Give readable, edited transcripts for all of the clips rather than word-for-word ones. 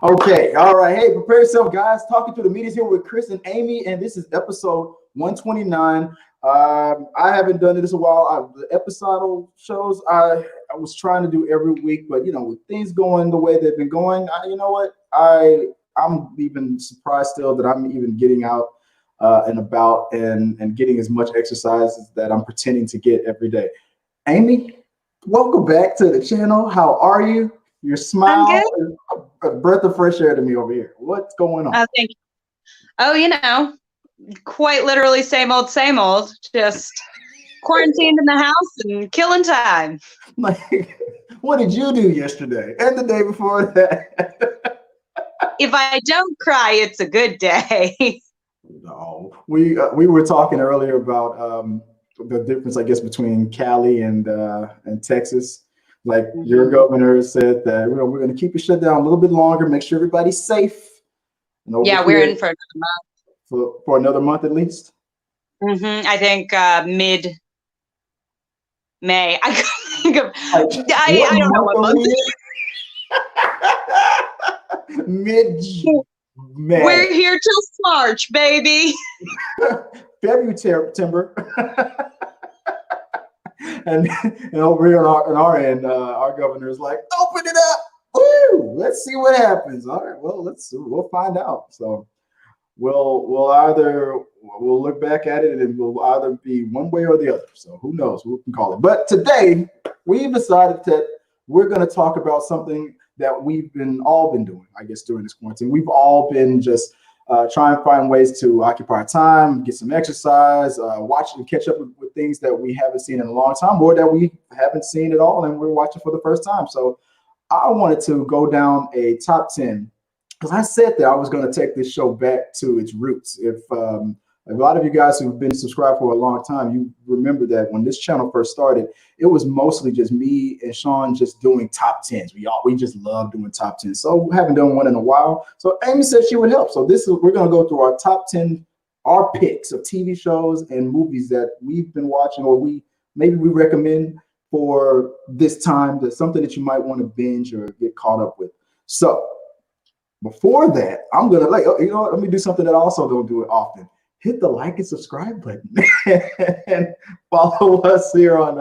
Okay, all right. Hey, prepare yourself, guys. Talking to the medias here with Chris and Amy, and this is episode 129. I haven't done it in a while. The episodal shows I was trying to do every week, but with things going the way they've been going, you know what? I'm even surprised still that I'm even getting out and about and getting as much exercise that I'm pretending to get every day. Amy, welcome back to the channel. How are you? Your I'm smile good. is a breath of fresh air to me over here. What's going on? Thank you. Oh, quite literally same old, just quarantined in the house and killing time. Like, what did you do yesterday and the day before that? If I don't cry, it's a good day. No, we were talking earlier about the difference, I guess, between Cali and Texas. Like your governor said that we're going to keep it shut down a little bit longer, make sure everybody's safe. Yeah, we're in for another month. For another month at least. I think mid-May. I couldn't think of. I don't know what month. Mid-May. We're here till March, baby. February, September. and over here on our end, our governor is like, open it up. Woo! Let's see what happens. All right, well, we'll find out. So we'll look back at it and we'll either be one way or the other. So who knows? Who can call it? But today we've decided that we're going to talk about something that we've all been doing, I guess, during this quarantine. We've all been just trying to find ways to occupy our time, get some exercise, watch and catch up with things that we haven't seen in a long time or that we haven't seen at all and we're watching for the first time. So I wanted to go down a top 10 because I said that I was going to take this show back to its roots. If a lot of you guys who've been subscribed for a long time, you remember that when this channel first started, it was mostly just me and Sean just doing top 10s. We just love doing top 10s. So we haven't done one in a while. So Amy said she would help. So we're going to go through our top 10, our picks of TV shows and movies that we've been watching or maybe we recommend for this time. That's something that you might want to binge or get caught up with. So before that, I'm going to let me do something that I also don't do it often. Hit the like and subscribe button and follow us here on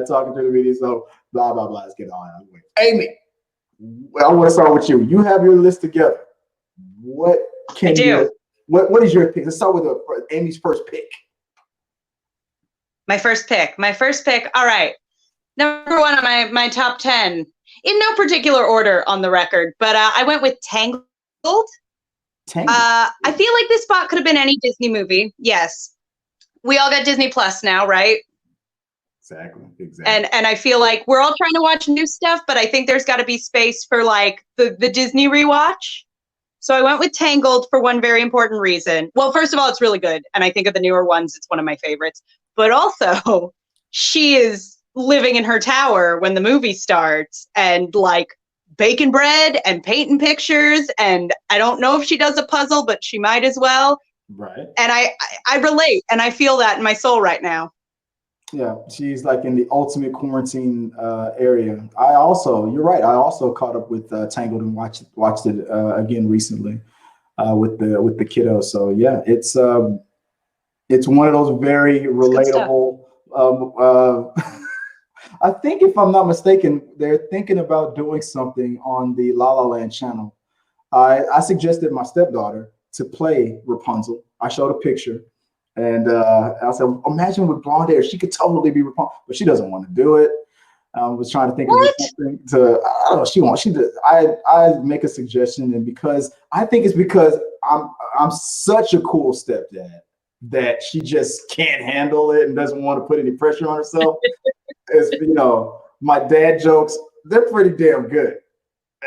Talking to the Media. So blah, blah, blah. Let's get on our way. Amy, I want to start with you. You have your list together. What can you, what is your pick? Let's start with Amy's first pick. My first pick. All right. Number one on my top 10, in no particular order on the record, but I went with Tangled. I feel like this spot could have been any Disney movie. Yes. We all got Disney Plus now, right? Exactly. And I feel like we're all trying to watch new stuff, but I think there's got to be space for like the Disney rewatch. So I went with Tangled for one very important reason. Well, first of all, it's really good. And I think of the newer ones, it's one of my favorites. But also, she is living in her tower when the movie starts and like baking bread and painting pictures, and I don't know if she does a puzzle, but she might as well. Right. And I relate, and I feel that in my soul right now. Yeah, she's like in the ultimate quarantine area. You're right. I also caught up with Tangled and watched it again recently with the kiddos. So yeah, it's one of those very relatable. I think, if I'm not mistaken, they're thinking about doing something on the La La Land channel. I suggested my stepdaughter to play Rapunzel. I showed a picture, and I said, imagine with blonde hair, she could totally be Rapunzel, but she doesn't want to do it. I was trying to think of something to. I don't know. She wants. She did. I make a suggestion, and because I think it's because I'm such a cool stepdad that she just can't handle it and doesn't want to put any pressure on herself. As my dad jokes, they're pretty damn good.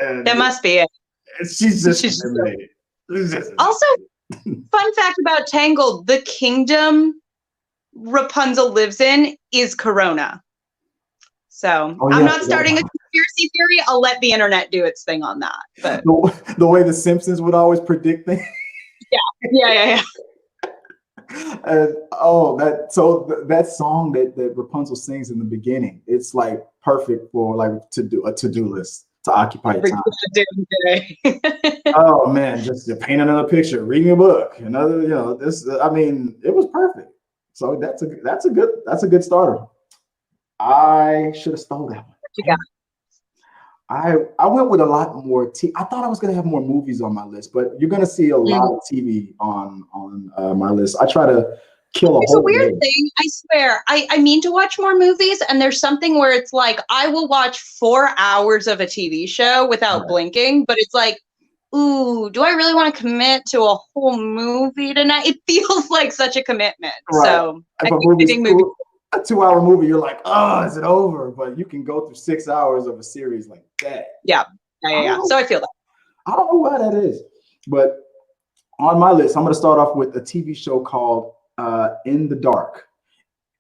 And that must be it. She's just intimidated. Also, fun fact about Tangled, the kingdom Rapunzel lives in is Corona. So I'm not starting a conspiracy theory. I'll let the internet do its thing on that. But the way the Simpsons would always predict things. Yeah. And that song that Rapunzel sings in the beginning, it's like perfect for like a to-do list. to occupy your Every time. goddamn day. Oh man, just to paint another picture, reading a book, another, this. I mean, it was perfect. So that's a good starter. I should have stole that one. You got I went with a lot more. I thought I was gonna have more movies on my list, but you're gonna see a lot of TV on my list. I try to kill a It's whole a weird day. thing. I swear. I mean to watch more movies, and there's something where it's like I will watch 4 hours of a TV show without blinking, but it's like, ooh, do I really want to commit to a whole movie tonight? It feels like such a commitment. Right. So If I think movies. a 2-hour movie, you're like, oh, is it over? But you can go through 6 hours of a series like that. Yeah. So I feel that. I don't know why that is, but on my list, I'm going to start off with a TV show called In the Dark.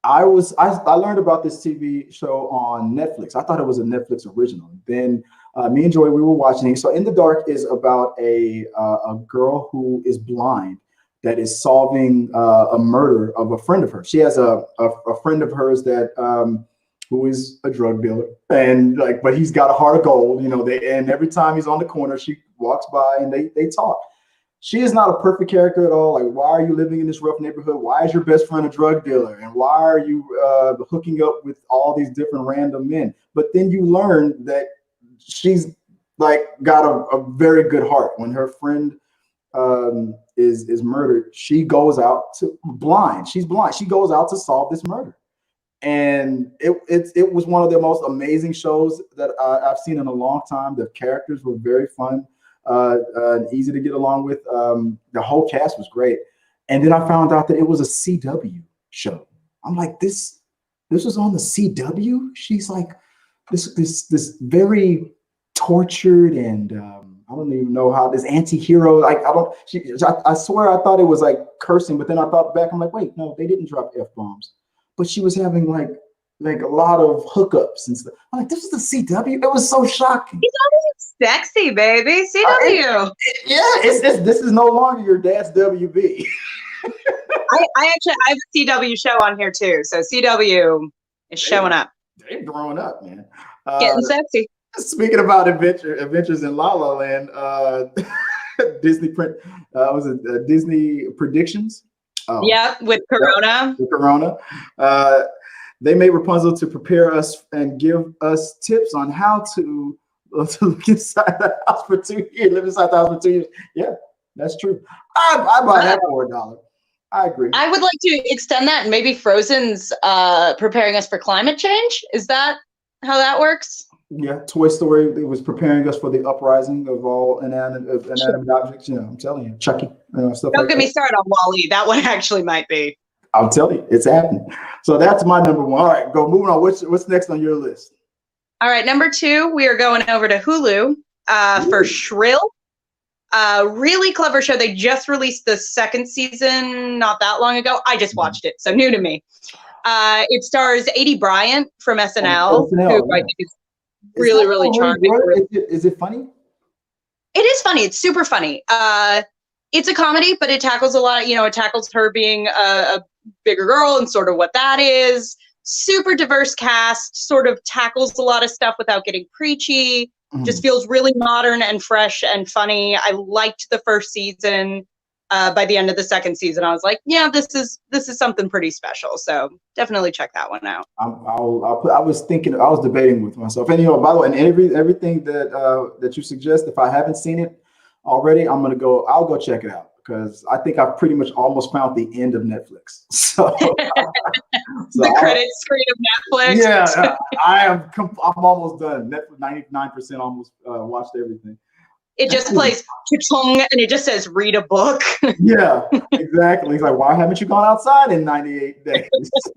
I learned about this TV show on Netflix. I thought it was a Netflix original. Then me and Joy, we were watching it. So In the Dark is about a girl who is blind that is solving a murder of a friend of hers. She has a friend of hers that who is a drug dealer, and but he's got a heart of gold. And every time he's on the corner, she walks by and they talk. She is not a perfect character at all. Like, why are you living in this rough neighborhood? Why is your best friend a drug dealer? And why are you hooking up with all these different random men? But then you learn that she's got a very good heart. When her friend is murdered, she goes out to blind. She's blind. She goes out to solve this murder. And it was one of the most amazing shows that I've seen in a long time. The characters were very fun. Easy to get along with. The whole cast was great. And then I found out that it was a CW show. I'm like, this was on the CW? She's like this very tortured and I don't even know how, this anti-hero. I swear I thought it was like cursing, but then I thought back, I'm like, wait, no, they didn't drop F-bombs. But she was having like a lot of hookups and stuff. I'm like, this was the CW? It was so shocking. Sexy, baby. CW. This is no longer your dad's WB. I have a CW show on here too. So CW is showing up. They're growing up, man. Getting sexy. Speaking about adventures in La La Land, Disney print was it Disney Predictions? Yep, with Corona. With Corona. They made Rapunzel to prepare us and give us tips on how to look inside the house for 2 years, live inside the house for 2 years. Yeah, that's true. I buy that for $1. I agree. I would like to extend that, and maybe Frozen's preparing us for climate change. Is that how that works? Yeah, Toy Story, it was preparing us for the uprising of all inanimate objects. I'm telling you, Chucky, stuff. Don't get me started on Wall-E. That one actually might be. I'll tell you, it's happening. So that's my number one. All right, moving on. What's next on your list? All right, number 2, we are going over to Hulu for Shrill. Really clever show. They just released the 2nd season not that long ago. I just watched it, so new to me. It stars Adie Bryant from SNL, who I think is really charming. Is it funny? It is funny. It's super funny. It's a comedy, but it tackles a lot. It tackles her being a bigger girl and sort of what that is. Super diverse cast, sort of tackles a lot of stuff without getting preachy. Just feels really modern and fresh and funny. I liked the 1st season. By the end of the 2nd season, I was like, yeah, this is something pretty special. So definitely check that one out. I was debating with myself. And by the way, and everything that you suggest, if I haven't seen it already, I'll go check it out, because I think I've pretty much almost found the end of Netflix. So, the credit screen of Netflix. Yeah, I'm almost done. Netflix 99% almost watched everything. It just plays cha-chung and it just says read a book. Yeah, exactly. He's like, why haven't you gone outside in 98 days?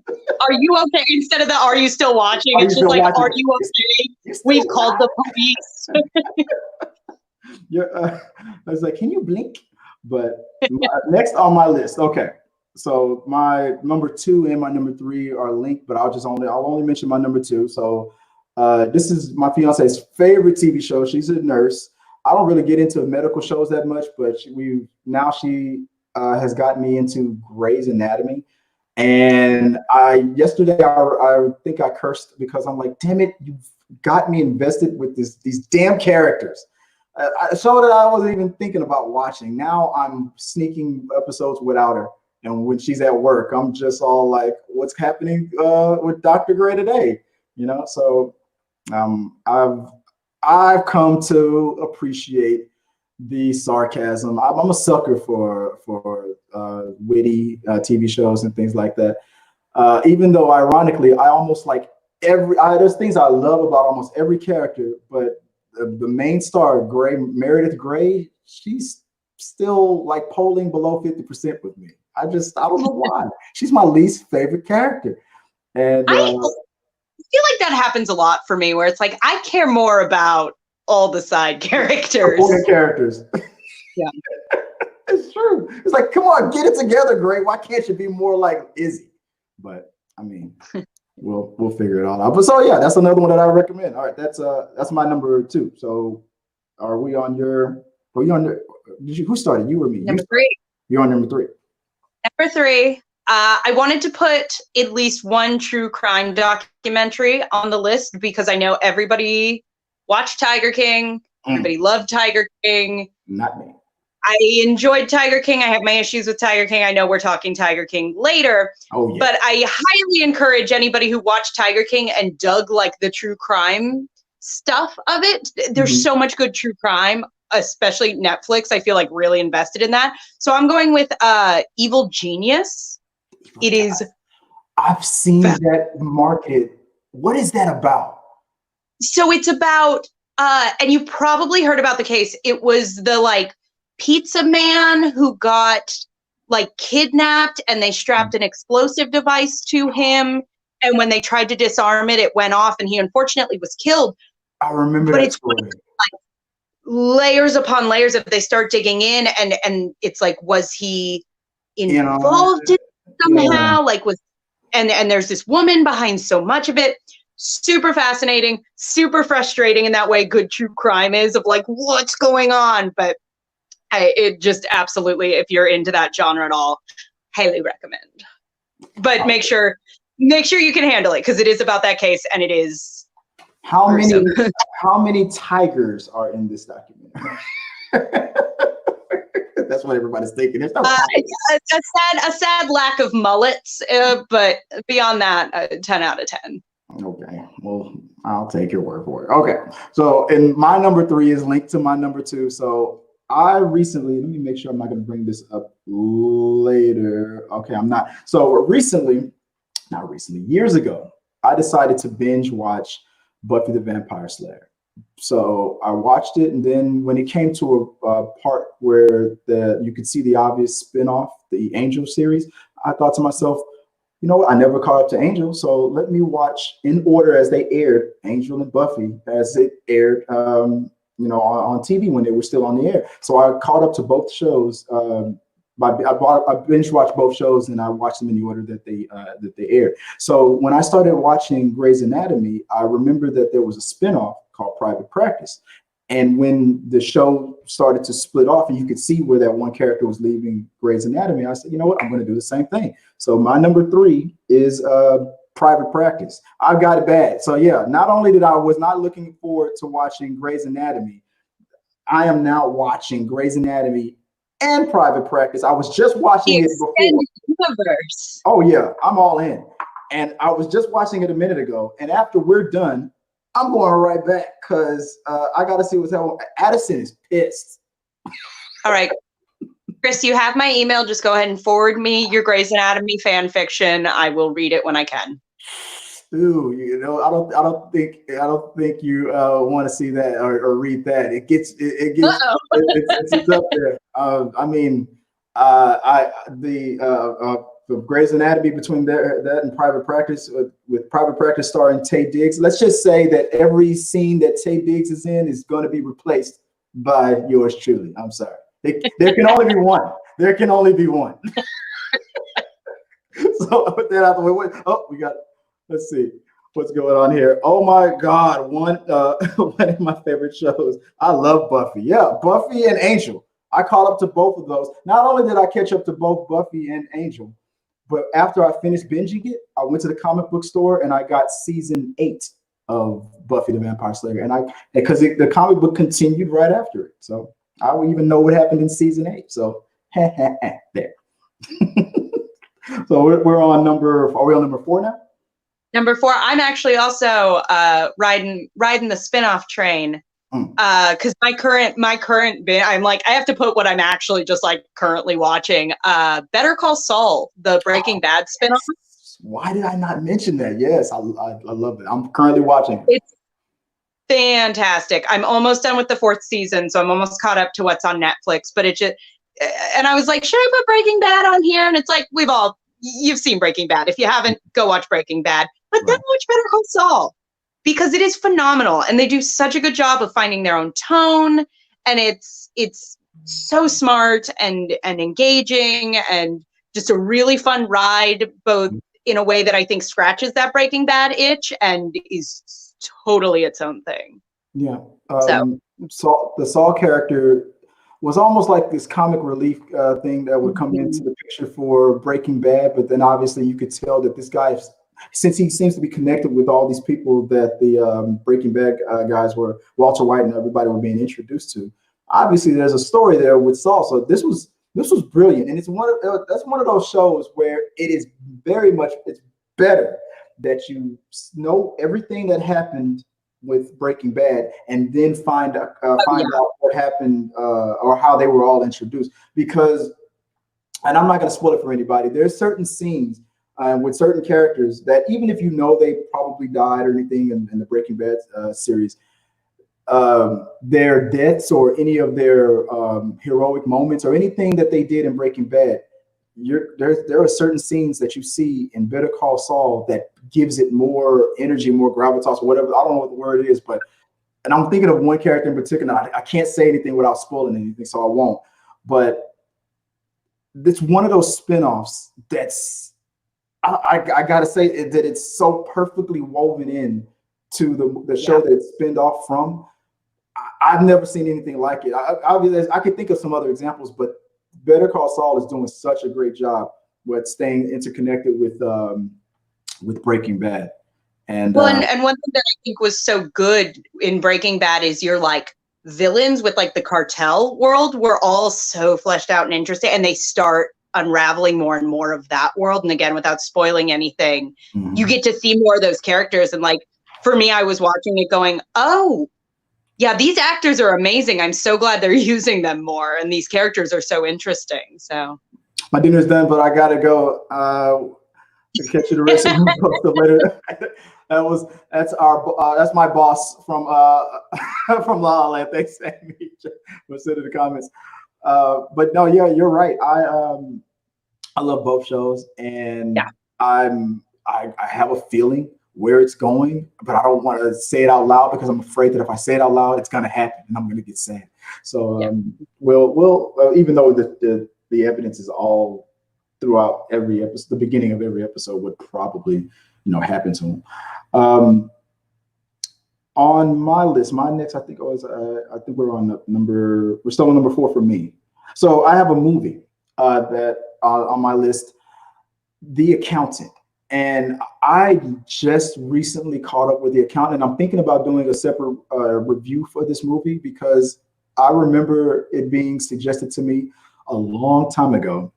Are you okay? Instead of the are you still watching? It's just like, are you okay? We've called the police. I was like, can you blink? But next on my list, okay. So my number 2 and my number 3 are linked, but I'll only mention my number 2. So this is my fiance's favorite TV show. She's a nurse. I don't really get into medical shows that much, but she has gotten me into Grey's Anatomy. And yesterday I think I cursed because I'm like, damn it, got me invested with these damn characters. A show that I wasn't even thinking about watching. Now I'm sneaking episodes without her. And when she's at work, I'm just all like, what's happening with Dr. Gray today? You know, so I've come to appreciate the sarcasm. I'm a sucker for witty TV shows and things like that. Even though ironically, I almost like there's things I love about almost every character, but the main star, Meredith Grey, she's still like polling below 50% with me. I don't know why. She's my least favorite character. And I feel like that happens a lot for me, where it's like I care more about all the side characters. Supporting characters. Yeah. It's true. It's like, come on, get it together, Gray. Why can't you be more like Izzy? But I mean, we'll figure it all out. But so yeah, that's another one that I recommend. All right, that's my number 2. So are we on your? Were you on your? Who started? You or me? Number 3. You're on number 3. Number 3. I wanted to put at least one true crime documentary on the list because I know everybody watched Tiger King. Everybody loved Tiger King. Not me. I enjoyed Tiger King. I have my issues with Tiger King. I know we're talking Tiger King later. Oh, yeah. But I highly encourage anybody who watched Tiger King and dug like the true crime stuff of it. There's so much good true crime, especially Netflix. I feel like really invested in that. So I'm going with Evil Genius. It is. I've seen that marketed. What is that about? So it's about, and you probably heard about the case. It was the like pizza man who got like kidnapped and they strapped an explosive device to him. And when they tried to disarm it, it went off and he unfortunately was killed. I remember but that it's story. like layers upon layers if they start digging in and it's like, was he involved in it somehow? Yeah. Like and there's this woman behind so much of it. Super fascinating, super frustrating in that way good true crime is of like, what's going on? But it just absolutely, if you're into that genre at all, highly recommend. But make sure you can handle it because it is about that case and it is how many tigers are in this documentary? That's what everybody's thinking. There's no a sad lack of mullets, but beyond that, 10 out of 10. Okay, well, I'll take your word for it. Okay, so and my number 3 is linked to my number 2. So I recently, let me make sure I'm not going to bring this up later. Okay, I'm not. So not recently, years ago, I decided to binge watch Buffy the Vampire Slayer. So I watched it, and then when it came to a part where you could see the obvious spinoff, the Angel series, I thought to myself, you know what? I never caught up to Angel, so let me watch in order as they aired Angel and Buffy as it aired, on TV when they were still on the air. So I caught up to both shows. I binge watched both shows and I watched them in the order that they aired. So when I started watching Grey's Anatomy, I remember that there was a spinoff called Private Practice. And when the show started to split off and you could see where that one character was leaving Grey's Anatomy, I said, you know what, I'm going to do the same thing. So my number 3 is Private Practice. I've got it bad. So yeah, not only did I was not looking forward to watching Grey's Anatomy, I am now watching Grey's Anatomy and Private Practice. I was just watching it before. Universe. Oh yeah, I'm all in. And I was just watching it a minute ago. And after we're done, I'm going right back because I got to see what's happening. Addison is pissed. All right. Chris, you have my email. Just go ahead and forward me your Grey's Anatomy fan fiction. I will read it when I can. Ooh, I don't think you want to see that or read that. It's up there. The Grey's Anatomy between that and Private Practice with Private Practice starring Taye Diggs. Let's just say that every scene that Taye Diggs is in is going to be replaced by yours truly. I'm sorry. There can only be one. There can only be one. So I put that out the way. Let's see what's going on here. Oh my God, one of my favorite shows. I love Buffy. Yeah, Buffy and Angel. I caught up to both of those. Not only did I catch up to both Buffy and Angel, but after I finished binging it, I went to the comic book store and I got season 8 of Buffy the Vampire Slayer, and because the comic book continued right after it, so I would even know what happened in season 8. So there. So we're on number. Are we on number 4 now? Number 4. I'm actually also riding the spinoff train. Because my current bit, I'm like, I have to put what I'm actually just like currently watching. Better Call Saul, the Breaking Bad spinoff. Why did I not mention that? Yes, I love it. I'm currently watching. It's fantastic. I'm almost done with the 4th season, so I'm almost caught up to what's on Netflix. But it just, and I was like, should I put Breaking Bad on here? And it's like, you've seen Breaking Bad. If you haven't, go watch Breaking Bad. But then watch Better Call Saul, because it is phenomenal, and they do such a good job of finding their own tone, and it's so smart and engaging, and just a really fun ride, both in a way that I think scratches that Breaking Bad itch and is totally its own thing. Yeah. So the Saul character was almost like this comic relief thing that would come into the picture for Breaking Bad, but then obviously you could tell that this guy, since he seems to be connected with all these people that the Breaking Bad guys were, Walter White and everybody were being introduced to, obviously there's a story there with Saul. So this was brilliant, and that's one of those shows where it is it's better that you know everything that happened with Breaking Bad and then find out what happened or how they were all introduced. Because, and I'm not going to spoil it for anybody, there's certain scenes with certain characters that even if you know they probably died or anything in the Breaking Bad series, their deaths or any of their heroic moments or anything that they did in Breaking Bad, there are certain scenes that you see in Better Call Saul that gives it more energy, more gravitas, or whatever. I don't know what the word is, and I'm thinking of one character in particular. I can't say anything without spoiling anything, so I won't. But it's one of those spinoffs that's, I gotta say that it's so perfectly woven in to the show that it's spinned off from. I've never seen anything like it. I could think of some other examples, but Better Call Saul is doing such a great job with staying interconnected with Breaking Bad. And one thing that I think was so good in Breaking Bad is your like villains with like the cartel world were all so fleshed out and interesting, and they start unraveling more and more of that world. And again, without spoiling anything, you get to see more of those characters. And like for me, I was watching it going, oh yeah, these actors are amazing. I'm so glad they're using them more, and these characters are so interesting. So my dinner's done, but I gotta go. Catch you the rest of the post later. That's my boss from from La La Land. Thanks, Amy. We'll send in the comments. But no, yeah, you're right. I love both shows, and I have a feeling where it's going, but I don't want to say it out loud because I'm afraid that if I say it out loud, it's going to happen and I'm going to get sad. So we'll even though the evidence is all throughout every episode, the beginning of every episode would probably happen to him. On my list, my next, I think we're still on number 4 for me. So I have a movie that on my list, The Accountant. And I just recently caught up with The Accountant. I'm thinking about doing a separate review for this movie because I remember it being suggested to me a long time ago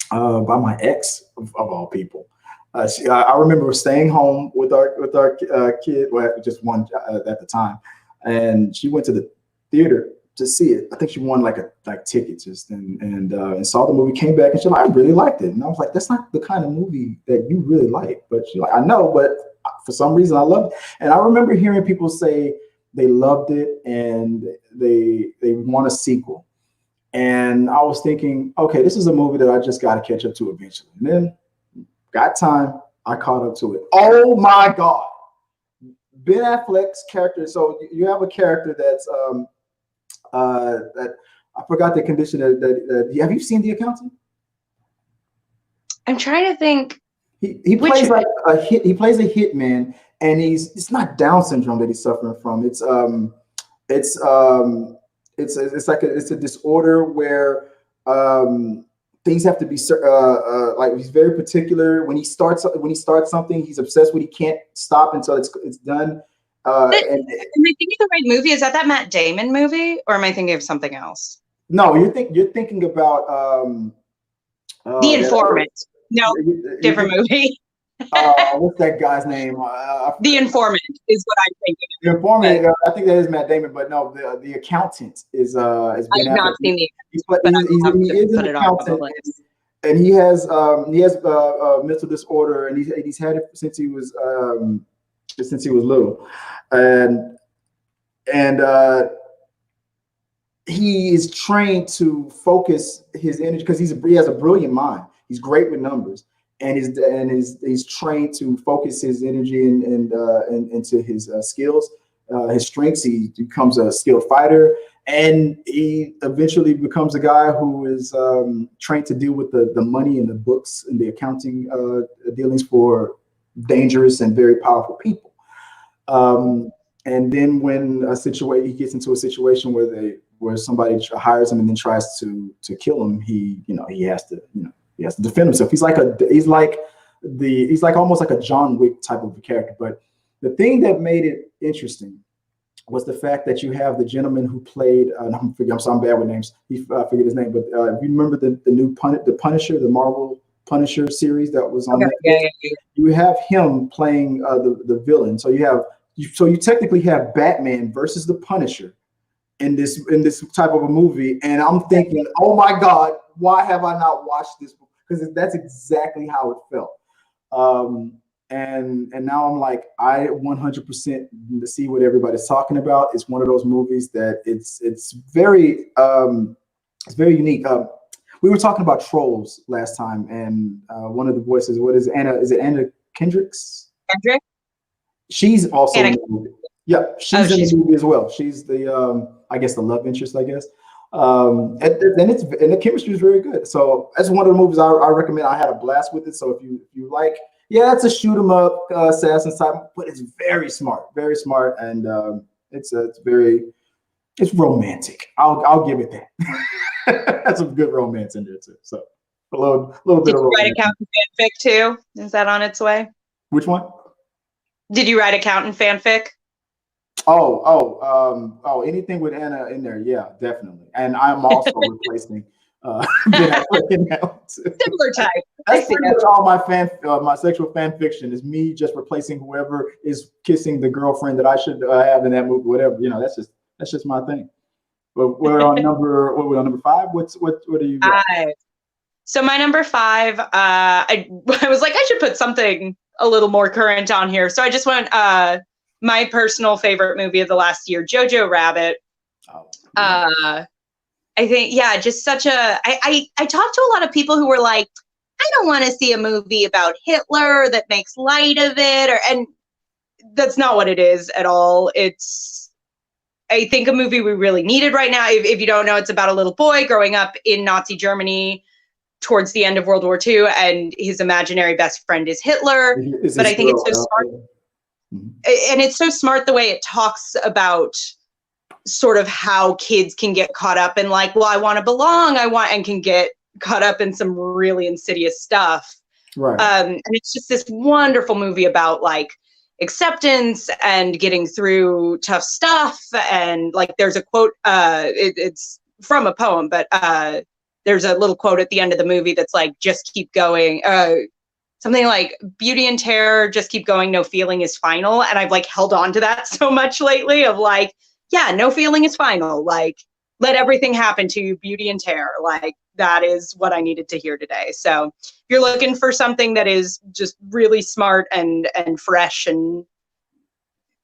by my ex of all people. I remember staying home with our kid, well, just one at the time, and she went to the theater to see it. I think she won like tickets and saw the movie, came back, and she's like, I really liked it. And I was like, that's not the kind of movie that you really like. But she's like, I know, but for some reason I loved it. And I remember hearing people say they loved it and they want a sequel. And I was thinking, okay, this is a movie that I just got to catch up to eventually. And then got time, I caught up to it. Oh my God. Ben Affleck's character. So you have a character that's that I forgot the condition that have you seen The Accountant? I'm trying to think. He plays like he plays a hitman, and it's not Down syndrome that he's suffering from. It's a disorder where things have to be like he's very particular when he starts something. He's obsessed with. He can't stop until it's done. And Am I thinking of the right movie? Is that Matt Damon movie, or am I thinking of something else? no, you're thinking about The that Informant. No, you're different movie. what's that guy's name? The Informant is what I'm thinking The of. Informant. I think that is Matt Damon, but no, the accountant is Ben I've Affleck. not seen the He is an put it on the accountant, list. and he has mental disorder, and he's had it since he was little, and he is trained to focus his energy because he has a brilliant mind. He's great with numbers, and he's trained to focus his energy and into his skills, his strengths. He becomes a skilled fighter, and he eventually becomes a guy who is trained to deal with the money and the books and the accounting dealings for dangerous and very powerful people. And then when he gets into a situation where somebody hires him and then tries to kill him, he has to defend himself. He's like almost like a John Wick type of a character. But the thing that made it interesting was the fact that you have the gentleman who played. I'm bad with names. I forget his name, but you remember the new the Punisher, the Marvel Punisher series that was on Netflix? Yeah. You have him playing the villain. So you technically have Batman versus the Punisher in this type of a movie, and I'm thinking, oh my God, why have I not watched this? Because that's exactly how it felt. And now I'm like, I 100% see what everybody's talking about. It's one of those movies that it's very unique. We were talking about Trolls last time, and one of the voices, is it Anna Kendricks? Kendrick? She's also in the movie. Yeah, she's in the movie as well. She's the I guess the love interest, I guess. And the chemistry is very good. So that's one of the movies I recommend. I had a blast with it. So if you like, it's a shoot 'em up assassin type, but it's very smart, and it's romantic. I'll give it that. That's some good romance in there too. So a little bit of romance. Did you write accountant fanfic too? Is that on its way? Which one? Did you write accountant fanfic? Anything with Anna in there, yeah, definitely. And I'm also replacing Ben Affleck in that too. Similar type. That's pretty much all my sexual fan fiction is me just replacing whoever is kissing the girlfriend that I should have in that movie, whatever. That's just my thing. But we're on number 5. What are you got? 5. So my number 5, I was like, I should put something a little more current on here. So I just went my personal favorite movie of the last year, Jojo Rabbit. Oh, yeah. I think, just such a, I talked to a lot of people who were like, I don't want to see a movie about Hitler that makes light of it, and that's not what it is at all. It's, I think, a movie we really needed right now. If you don't know, it's about a little boy growing up in Nazi Germany towards the end of World War II, and his imaginary best friend is Hitler. But I think it's so smart. And it's so smart the way it talks about sort of how kids can get caught up in like, well, I want to belong, and can get caught up in some really insidious stuff. Right. And it's just this wonderful movie about like acceptance and getting through tough stuff. And like, there's a quote, it's from a poem, but there's a little quote at the end of the movie that's like, just keep going. Something like beauty and terror, just keep going. No feeling is final. And I've like held on to that so much lately of like, no feeling is final. Like, let everything happen to you, beauty and terror. Like, that is what I needed to hear today. So if you're looking for something that is just really smart and fresh and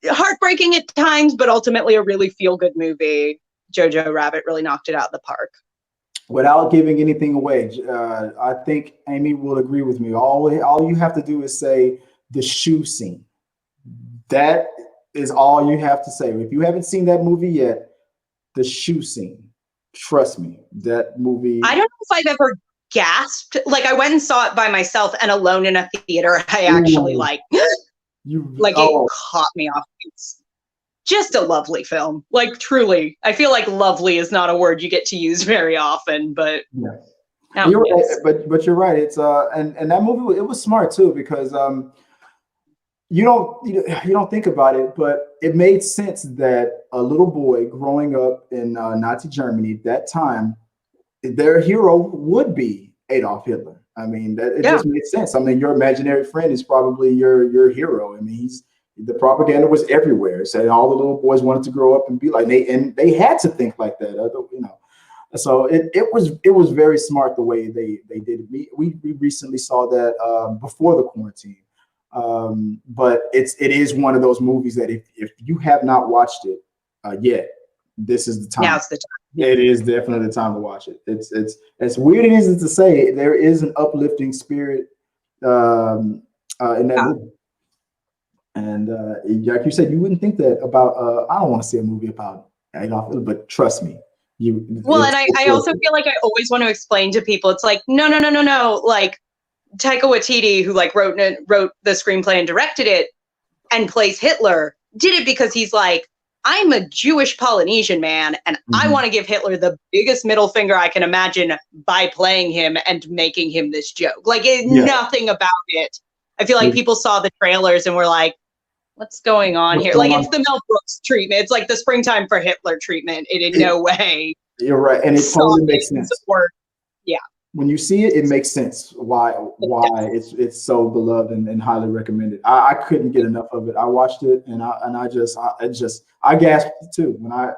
heartbreaking at times, but ultimately a really feel-good movie, Jojo Rabbit really knocked it out of the park. Without giving anything away, I think Amy will agree with me. All you have to do is say the shoe scene. That is all you have to say. If you haven't seen that movie yet, the shoe scene. Trust me, that movie. I don't know if I've ever gasped. Like, I went and saw it by myself and alone in a theater. I actually it caught me off. It's just a lovely film. Like, truly, I feel like lovely is not a word you get to use very often, but you're right. But you're right. It's and that movie, it was smart too, because you don't think about it, but it made sense that a little boy growing up in Nazi Germany at that time, their hero would be Adolf Hitler. I mean, that it Yeah. just made sense. I mean, your imaginary friend is probably your hero. I mean, he's the propaganda was everywhere. So all the little boys wanted to grow up and be like they had to think like that. So it was very smart the way they did it. We recently saw that before the quarantine. But it is one of those movies that if you have not watched it yet, this is the time. Now's the time. It is definitely the time to watch it. It's as weird as it is to say, there is an uplifting spirit in that movie. And like you said, you wouldn't think that about. I don't want to see a movie about Adolf Hitler, but trust me, Well, and I also feel like I always want to explain to people, it's like, no. Like Taika Waititi, who like wrote the screenplay and directed it and plays Hitler, did it because he's like, I'm a Jewish Polynesian man, and I want to give Hitler the biggest middle finger I can imagine by playing him and making him this joke. Like, nothing about it. I feel like people saw the trailers and were like, what's going on here? Like, it's the Mel Brooks treatment. It's like the Springtime for Hitler treatment. It in no way. You're right. And it totally makes sense. Yeah. When you see it, it makes sense why it's so beloved and highly recommended. I couldn't get enough of it. I watched it and I gasped too. When I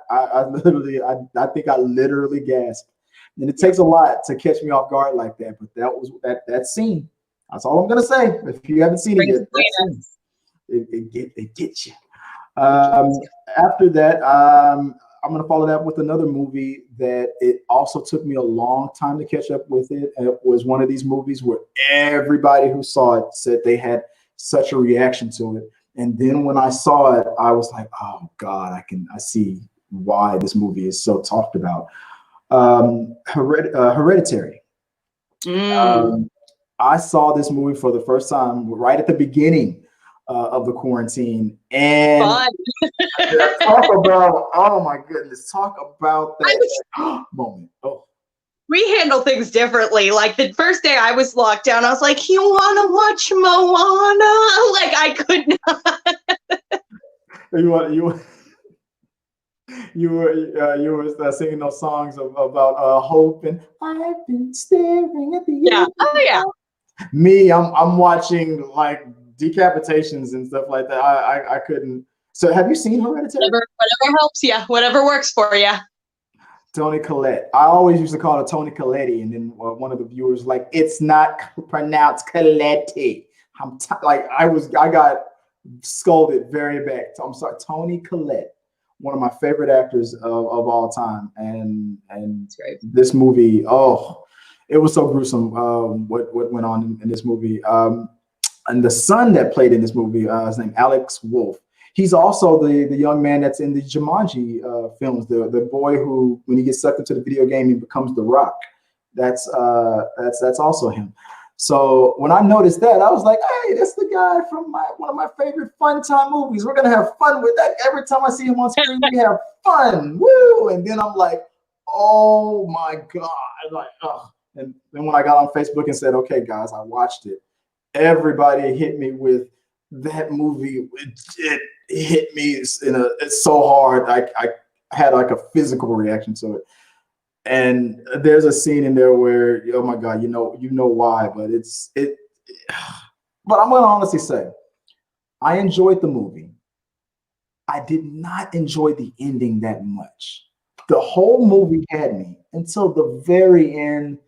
think I literally gasped. And it takes a lot to catch me off guard like that. But that scene. That's all I'm gonna say. If you haven't seen it yet, it gets you. After that, I'm going to follow that with another movie that it also took me a long time to catch up with it. And it was one of these movies where everybody who saw it said they had such a reaction to it. And then when I saw it, I was like, oh God, I see why this movie is so talked about. Hereditary. I saw this movie for the first time right at the beginning of the quarantine, and talk about, oh my goodness, talk about that moment. Oh, we handle things differently. Like the first day I was locked down, I was like, you want to watch Moana? Like I could not. You were singing those songs about hope, and I've been staring at the Me, I'm watching like decapitations and stuff like that. I couldn't. So have you seen Hereditary? Whatever helps you, whatever works for you. Toni Collette. I always used to call her Toni Colletti, and then one of the viewers like, it's not pronounced Colletti. I got scolded very bad. I'm sorry, Toni Collette, one of my favorite actors of all time, and this movie, it was so gruesome. What went on in this movie? And the son that played in this movie, his name Alex Wolff. He's also the young man that's in the Jumanji films. The boy who, when he gets sucked into the video game, he becomes the Rock. That's also him. So when I noticed that, I was like, hey, that's the guy from one of my favorite fun time movies. We're gonna have fun with that. Every time I see him on screen, we have fun. Woo! And then I'm like, oh my God. Like, and then when I got on Facebook and said, okay, guys, I watched it, everybody hit me with that movie. It hit me it's so hard. I had like a physical reaction to it. And there's a scene in there where, oh my God, you know why, but but I'm gonna honestly say, I enjoyed the movie. I did not enjoy the ending that much. The whole movie had me until the very end.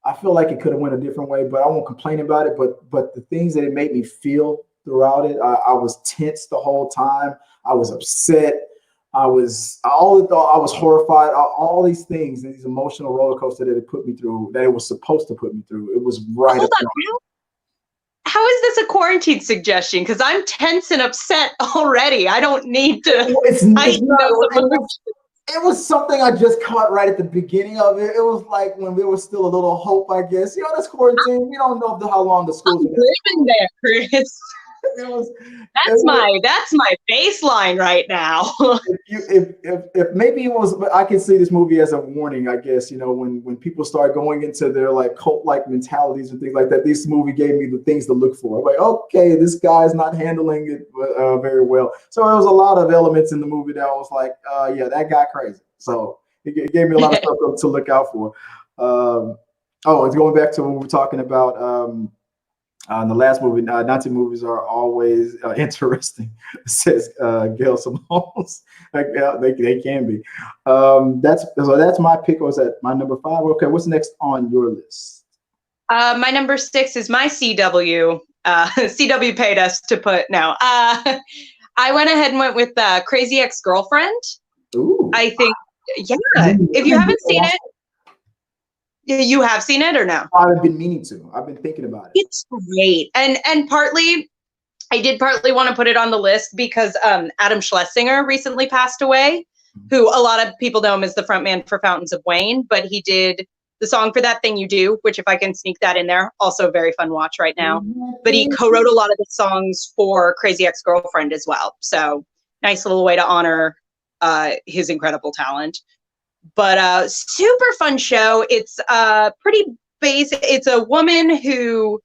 I feel like it could have went a different way, but I won't complain about it. But the things that it made me feel throughout it, I was tense the whole time. I was upset. I was horrified. All these things, these emotional roller coaster that it put me through, that it was supposed to put me through. It was right. Hold on. How is this a quarantine suggestion? Because I'm tense and upset already. I don't need to. It was something I just caught right at the beginning of it. It was like when there was still a little hope, I guess. This quarantine, we don't know how long the school's living there, Chris. That's my baseline right now. if maybe it was, I can see this movie as a warning, I guess, when people start going into their like cult-like mentalities and things like that, this movie gave me the things to look for. Like, okay, this guy's not handling it very well. So there was a lot of elements in the movie that I was like, yeah, that guy crazy. So it gave me a lot of stuff to look out for. It's going back to what we were talking about. In the last movie, Nazi movies are always interesting, says Gail Simons. Like, yeah, they can be. That's my pick. Was at my number 5? Okay, what's next on your list? My number 6 is my CW. CW paid us to put no. I went ahead and went with Crazy Ex-Girlfriend. Ooh. I think, yeah. If you haven't seen it, you have seen it or no? I've been meaning to. I've been thinking about it. It's great, and partly, I did partly want to put it on the list because Adam Schlesinger recently passed away, who a lot of people know him as the frontman for Fountains of Wayne, but he did the song for That Thing You Do, which if I can sneak that in there, also a very fun watch right now. But he co-wrote a lot of the songs for Crazy Ex-Girlfriend as well. So nice little way to honor his incredible talent. But super fun show. It's pretty basic. It's a woman who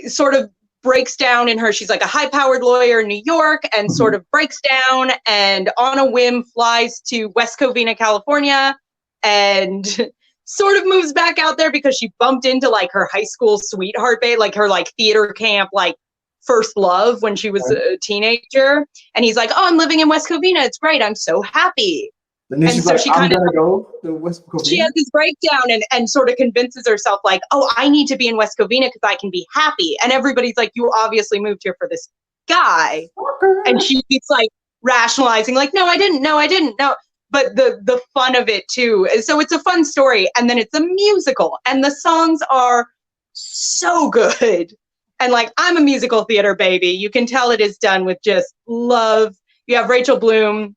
sort of breaks down in her. She's like a high-powered lawyer in New York and sort of breaks down and on a whim flies to West Covina, California, and sort of moves back out there because she bumped into like her high school sweetheart, like her like theater camp, like first love when she was a teenager. And he's like, "Oh, I'm living in West Covina. It's great. I'm so happy." And then she's so like, she kind of go to West Covina. She has this breakdown and sort of convinces herself like, "Oh, I need to be in West Covina because I can be happy." And everybody's like, "You obviously moved here for this guy." Okay. And she keeps like rationalizing like, "No, I didn't. No, I didn't. No." But the fun of it too. So it's a fun story. And then it's a musical and the songs are so good. And like, I'm a musical theater baby. You can tell it is done with just love. You have Rachel Bloom,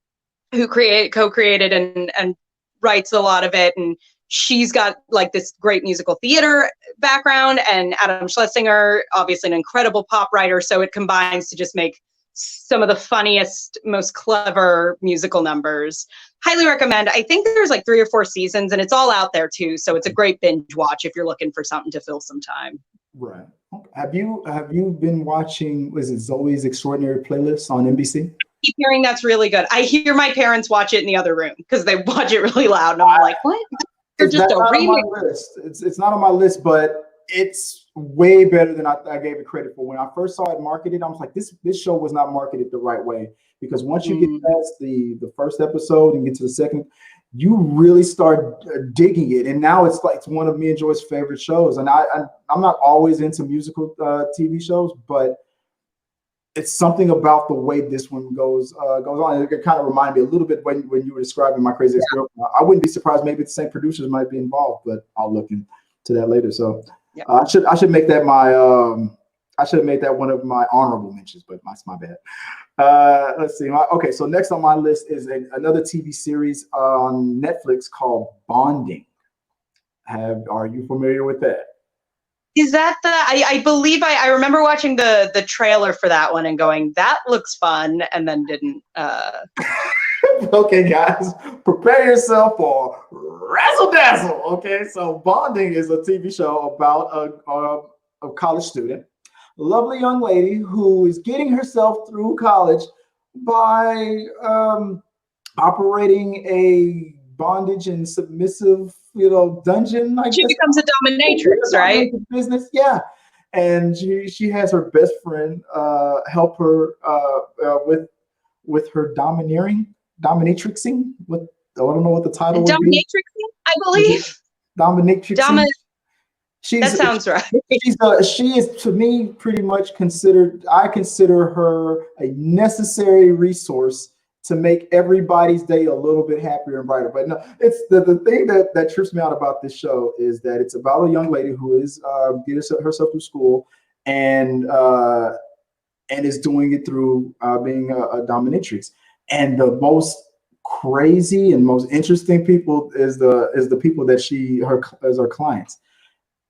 who co-created and writes a lot of it. And she's got like this great musical theater background, and Adam Schlesinger, obviously an incredible pop writer. So it combines to just make some of the funniest, most clever musical numbers. Highly recommend. I think there's like 3 or 4 seasons and it's all out there too. So it's a great binge watch if you're looking for something to fill some time. Right. Have you been watching, was it Zoe's Extraordinary Playlist on NBC? Keep hearing that's really good. I hear my parents watch it in the other room because they watch it really loud, and I'm like, "What? They're just a remake." It's not on my list, but it's way better than I gave it credit for. When I first saw it marketed, I was like, "This show was not marketed the right way." Because once you get past the first episode and get to the second, you really start digging it. And now it's like it's one of me and Joy's favorite shows. And I'm not always into musical TV shows, but it's something about the way this one goes on. It kind of reminded me a little bit when you were describing My Crazy Ex-Girlfriend. I wouldn't be surprised. Maybe the same producers might be involved, but I'll look into that later. So I should make that my I should have made that one of my honorable mentions, but that's my bad. Let's see. Okay, so next on my list is another TV series on Netflix called Bonding. Are you familiar with that? Is that I believe I remember watching the trailer for that one and going, that looks fun, and then didn't. Okay, guys, prepare yourself for razzle dazzle. Okay, so Bonding is a TV show about a college student, a lovely young lady who is getting herself through college by operating a bondage and submissive, dungeon. She becomes a dominatrix, right? Business, yeah. And she has her best friend help her with her dominatrixing. I don't know what the title would be. Dominatrixing, I believe. Dominatrixing. That sounds right. She is, to me, pretty much considered. I consider her a necessary resource to make everybody's day a little bit happier and brighter. But no, it's the thing that trips me out about this show is that it's about a young lady who is getting herself through school and is doing it through being a dominatrix. And the most crazy and most interesting people is the people that as her clients.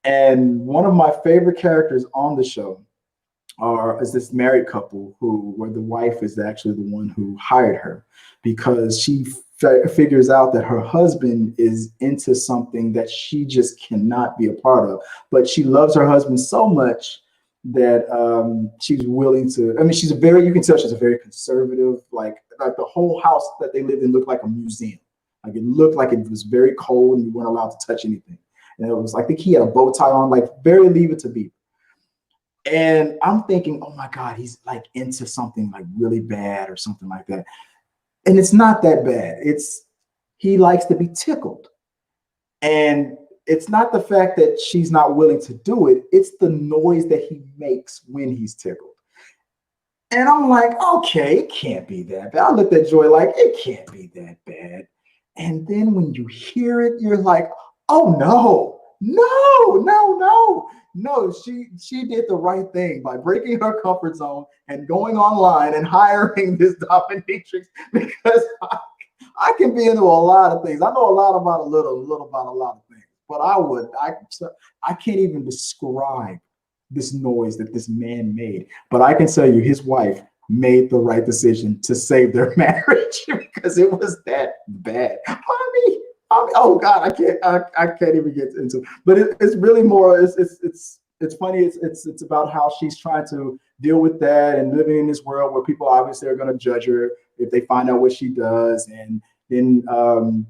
And one of my favorite characters on the show is this married couple where the wife is actually the one who hired her because she figures out that her husband is into something that she just cannot be a part of. But she loves her husband so much that she's willing to. I mean, you can tell she's a very conservative. Like the whole house that they lived in looked like a museum. Like it looked like it was very cold and you weren't allowed to touch anything. And it was, I think he had a bow tie on, like very Leave It to Beaver. And I'm thinking, oh my God, he's like into something like really bad or something like that. And it's not that bad. He likes to be tickled. And it's not the fact that she's not willing to do it. It's the noise that he makes when he's tickled. And I'm like, okay, it can't be that bad. I looked at Joy like, it can't be that bad. And then when you hear it, you're like, oh no, she did the right thing by breaking her comfort zone and going online and hiring this dominatrix, because I can be into a lot of things. I know a lot about a little about a lot of things, but I can't even describe this noise that this man made. But I can tell you his wife made the right decision to save their marriage because it was that bad. Mommy, oh God, I can't even get into it. But it's really more. It's funny. It's about how she's trying to deal with that and living in this world where people obviously are going to judge her if they find out what she does, and then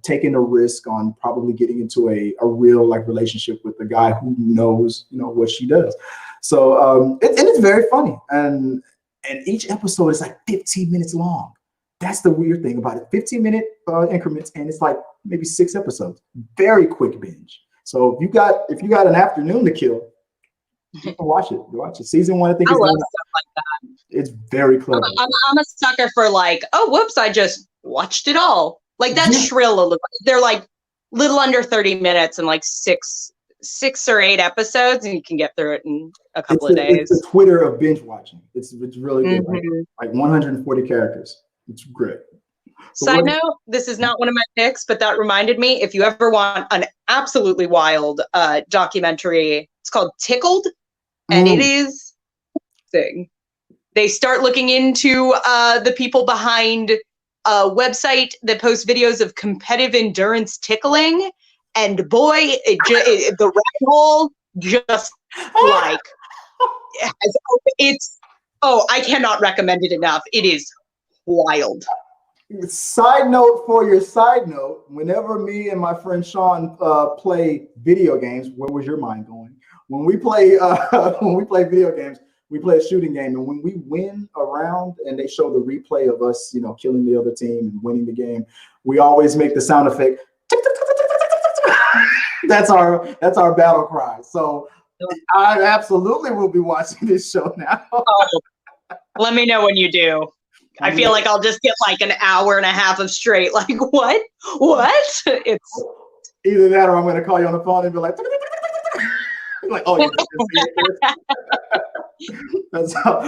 taking a risk on probably getting into a real like relationship with the guy who knows what she does. So it's very funny, and each episode is like 15 minutes long. That's the weird thing about it. 15-minute increments, and it's like maybe 6 episodes. Very quick binge. So if you got an afternoon to kill, you can watch it. Watch it. Season 1, I think. I love stuff like that. It's very clever. I'm a sucker for like, oh, whoops, I just watched it all. Like that's Shrill. They're like little under 30 minutes and like 6 or 8 episodes, and you can get through it in a couple of days. It's the Twitter of binge watching. It's really good. Like 140 characters. It's great. Side note, this is not one of my picks, but that reminded me, if you ever want an absolutely wild documentary, it's called Tickled, and it is thing. They start looking into the people behind a website that posts videos of competitive endurance tickling, and boy, the rabbit hole just like I cannot recommend it enough. It is wild. Side note for your side note, whenever me and my friend Sean play video games, where was your mind going? When we play video games, we play a shooting game, and when we win a round and they show the replay of us, killing the other team and winning the game, we always make the sound effect. That's our battle cry. So I absolutely will be watching this show now. Let me know when you do. I feel like I'll just get like an hour and a half of straight, like, what? It's either that or I'm going to call you on the phone and be like, oh, yeah.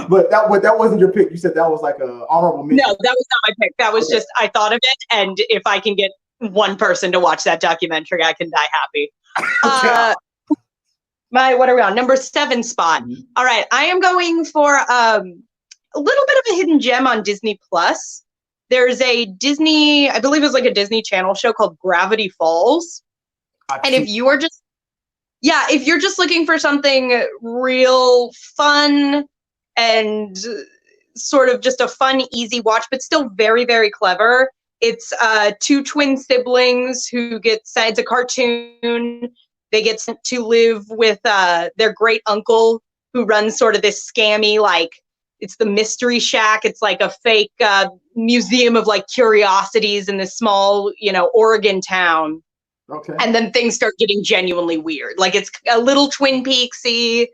But that wasn't your pick. You said that was like an honorable mention. No, that was not my pick. That was just, I thought of it. And if I can get one person to watch that documentary, I can die happy. What are we on? Number 7 spot. All right. I am going for, a little bit of a hidden gem on Disney Plus. There's a Disney, I believe it was like a Disney Channel show called Gravity Falls. And if you're just looking for something real fun and sort of just a fun, easy watch, but still very, very clever. It's 2 twin siblings who get sent, it's a cartoon. They get sent to live with their great uncle who runs sort of this scammy, like, it's the Mystery Shack. It's like a fake museum of like curiosities in this small, Oregon town. Okay. And then things start getting genuinely weird. Like it's a little Twin Peaksy,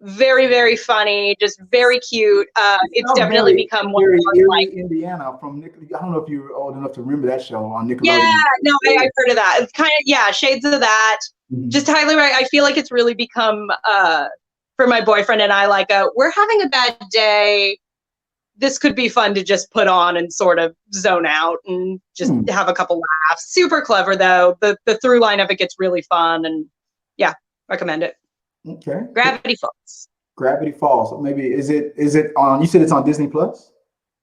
very, very funny, just very cute. It's definitely become one of those, like Indiana from I don't know if you're old enough to remember that show on Nickelodeon. Yeah, no, I've heard of that. It's kind of shades of that. Just highly right. I feel like it's really become for my boyfriend and I, like, we're having a bad day. This could be fun to just put on and sort of zone out and just have a couple laughs. Super clever, though. The through line of it gets really fun, and recommend it. Okay. Gravity Falls. Gravity Falls. Maybe is it on? You said it's on Disney Plus.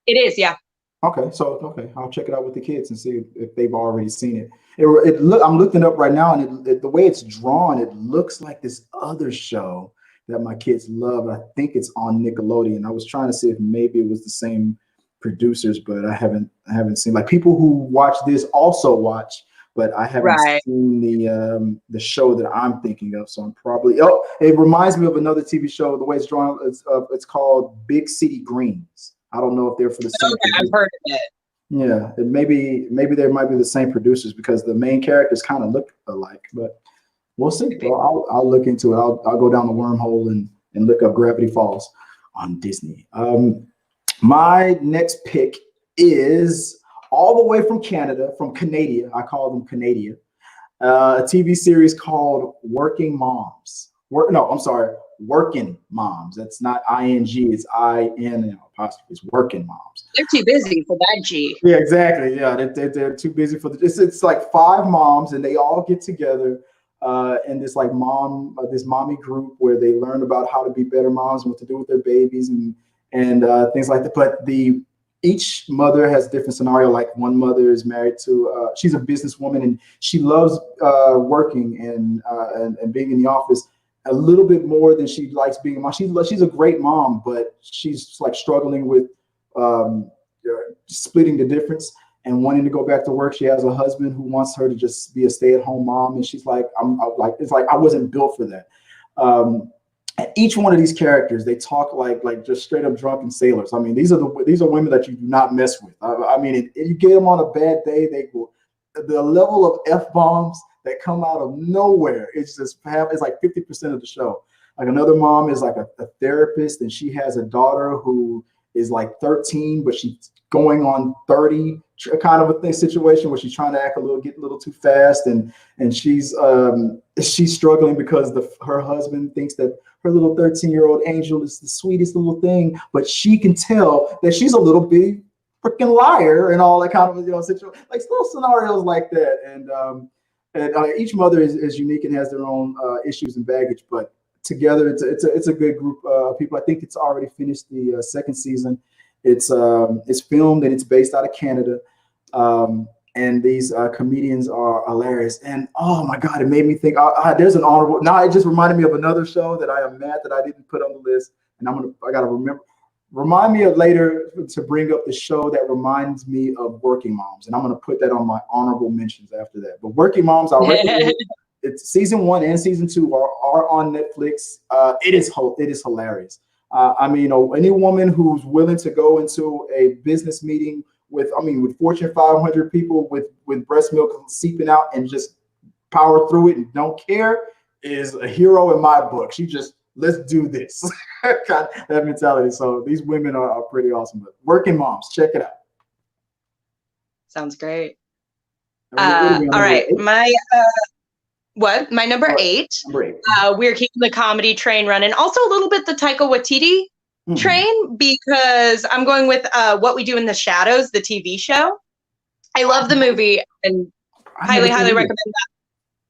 It is, yeah. Okay, so okay, I'll check it out with the kids and see if they've already seen it. I'm looking it up right now, and the way it's drawn, it looks like this other show that my kids love. I think it's on Nickelodeon. I was trying to see if maybe it was the same producers, but I haven't seen. Like people who watch this also watch, but I haven't seen the show that I'm thinking of. So I'm probably it reminds me of another TV show. The way it's drawn, it's called Big City Greens. I don't know if they're for the same. Okay, I've heard of it. Yeah, maybe they might be the same producers because the main characters kind of look alike, but we'll see. Well, I'll look into it. I'll go down the wormhole and look up Gravity Falls on Disney. My next pick is all the way from Canada, from Canada. I call them Canada. A TV series called Working Moms. Workin Moms. That's not ing. It's in apostrophe. It's Working Moms. They're too busy for that G. Yeah, exactly. Yeah, they're too busy for this. It's like 5 moms, and they all get together in this like this mommy group where they learn about how to be better moms and what to do with their babies and things like that. But each mother has a different scenario. Like one mother is married to she's a businesswoman and she loves working and being in the office a little bit more than she likes being a mom. She's a great mom, but she's like struggling with splitting the difference and wanting to go back to work. She has a husband who wants her to just be a stay-at-home mom, and she's like, it's like I wasn't built for that. And each one of these characters, they talk like just straight up drunken sailors. I mean, these are women that you do not mess with. I mean, if you get them on a bad day, they will. The level of F-bombs that come out of nowhere, it's like 50% of the show. Like another mom is like a therapist, and she has a daughter who is like 13, but she's going on 30, kind of a situation where she's trying to get a little too fast, and she's struggling because her husband thinks that her little 13-year-old angel is the sweetest little thing, but she can tell that she's a little bit freaking liar and all that kind of situation, like little scenarios like that. And each mother is unique and has their own issues and baggage, but together it's a good group of people. I think it's already finished the second season. It's filmed and it's based out of Canada, and these comedians are hilarious. And oh my God, it made me think. There's an honorable. Now it just reminded me of another show that I am mad that I didn't put on the list, and I gotta remember. Remind me of later to bring up the show that reminds me of Working Moms, and I'm gonna put that on my honorable mentions after that. But Working Moms, I recommend. It's season 1 and season 2 are on Netflix. It is hilarious. I mean, any woman who's willing to go into a business meeting with Fortune 500 people with breast milk seeping out and just power through it and don't care is a hero in my book. She just, let's do this. That mentality. So these women are pretty awesome. But Working Moms, check it out. Sounds great. All right, my number 8. We're keeping the comedy train running. Also a little bit the Taika Waititi train, because I'm going with What We Do in the Shadows, the TV show. I love the movie and highly recommend that.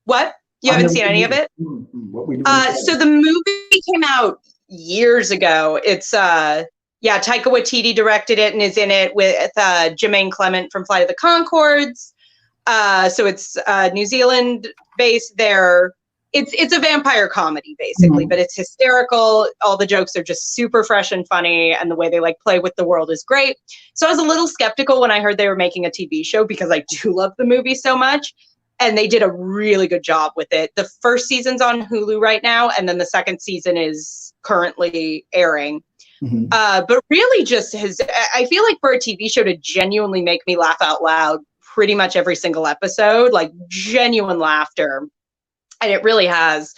What? You haven't seen any of it? So the movie came out years ago. It's Taika Waititi directed it and is in it with Jermaine Clement from Flight of the Conchords. So it's New Zealand based there. It's a vampire comedy basically, but it's hysterical. All the jokes are just super fresh and funny, and the way they like play with the world is great. So I was a little skeptical when I heard they were making a TV show because I do love the movie so much, and they did a really good job with it. The first season's on Hulu right now, and then the second season is currently airing. But really just I feel like for a TV show to genuinely make me laugh out loud pretty much every single episode, like genuine laughter. And it really has.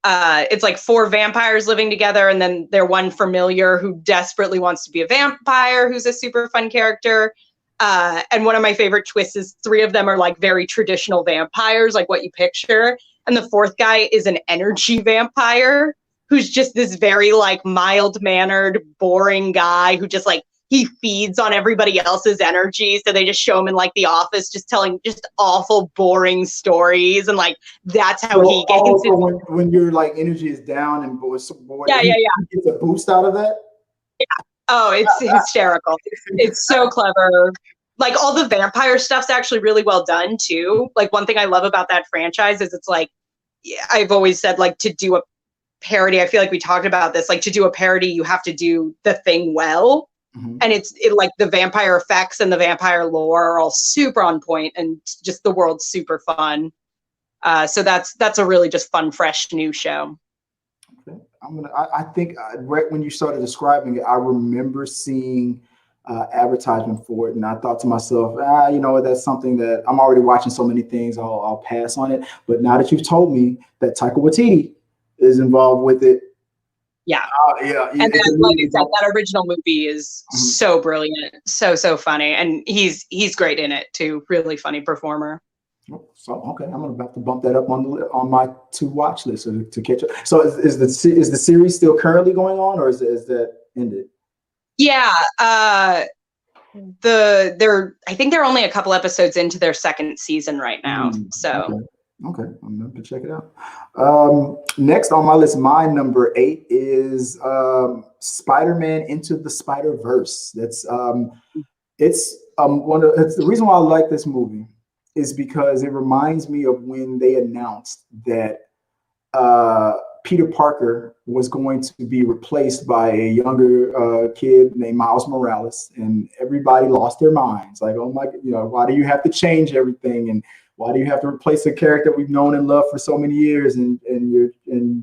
It's like 4 vampires living together, and then their one familiar who desperately wants to be a vampire, who's a super fun character. And one of my favorite twists is 3 of them are like very traditional vampires, like what you picture. And the 4th guy is an energy vampire who's just this very like mild-mannered, boring guy who just like, he feeds on everybody else's energy. So they just show him in like the office, just telling just awful, boring stories. And like, that's how he gets. Also when your like energy is down and bored, he gets a boost out of that. Oh, it's hysterical. It's so clever. Like all the vampire stuff's actually really well done too. Like one thing I love about that franchise is it's like, I've always said like to do a parody, I feel like we talked about this, like to do a parody, you have to do the thing well. And it like the vampire effects and the vampire lore are all super on point, and just the world's super fun. So that's a really just fun, fresh new show. Okay. I think right when you started describing it, I remember seeing advertisement for it, and I thought to myself, you know what, that's something that I'm already watching so many things, I'll pass on it. But now that you've told me that Taika Waititi is involved with it, yeah, yeah, and then, like I said, that original movie is so brilliant, so funny, and he's great in it too. Really funny performer. So okay, I'm about to bump that up on my to watch list to catch up. So is the series still currently going on, or is that ended? Yeah, I think they're only a couple episodes into their second season right now. So okay, I'm going to check it out. Next on my list, my number 8 is Spider-Man Into the Spiderverse. That's it's the reason why I like this movie is because it reminds me of when they announced that Peter Parker was going to be replaced by a younger kid named Miles Morales, and everybody lost their minds. Like, oh my, why do you have to change everything, and why do you have to replace a character we've known and loved for so many years, and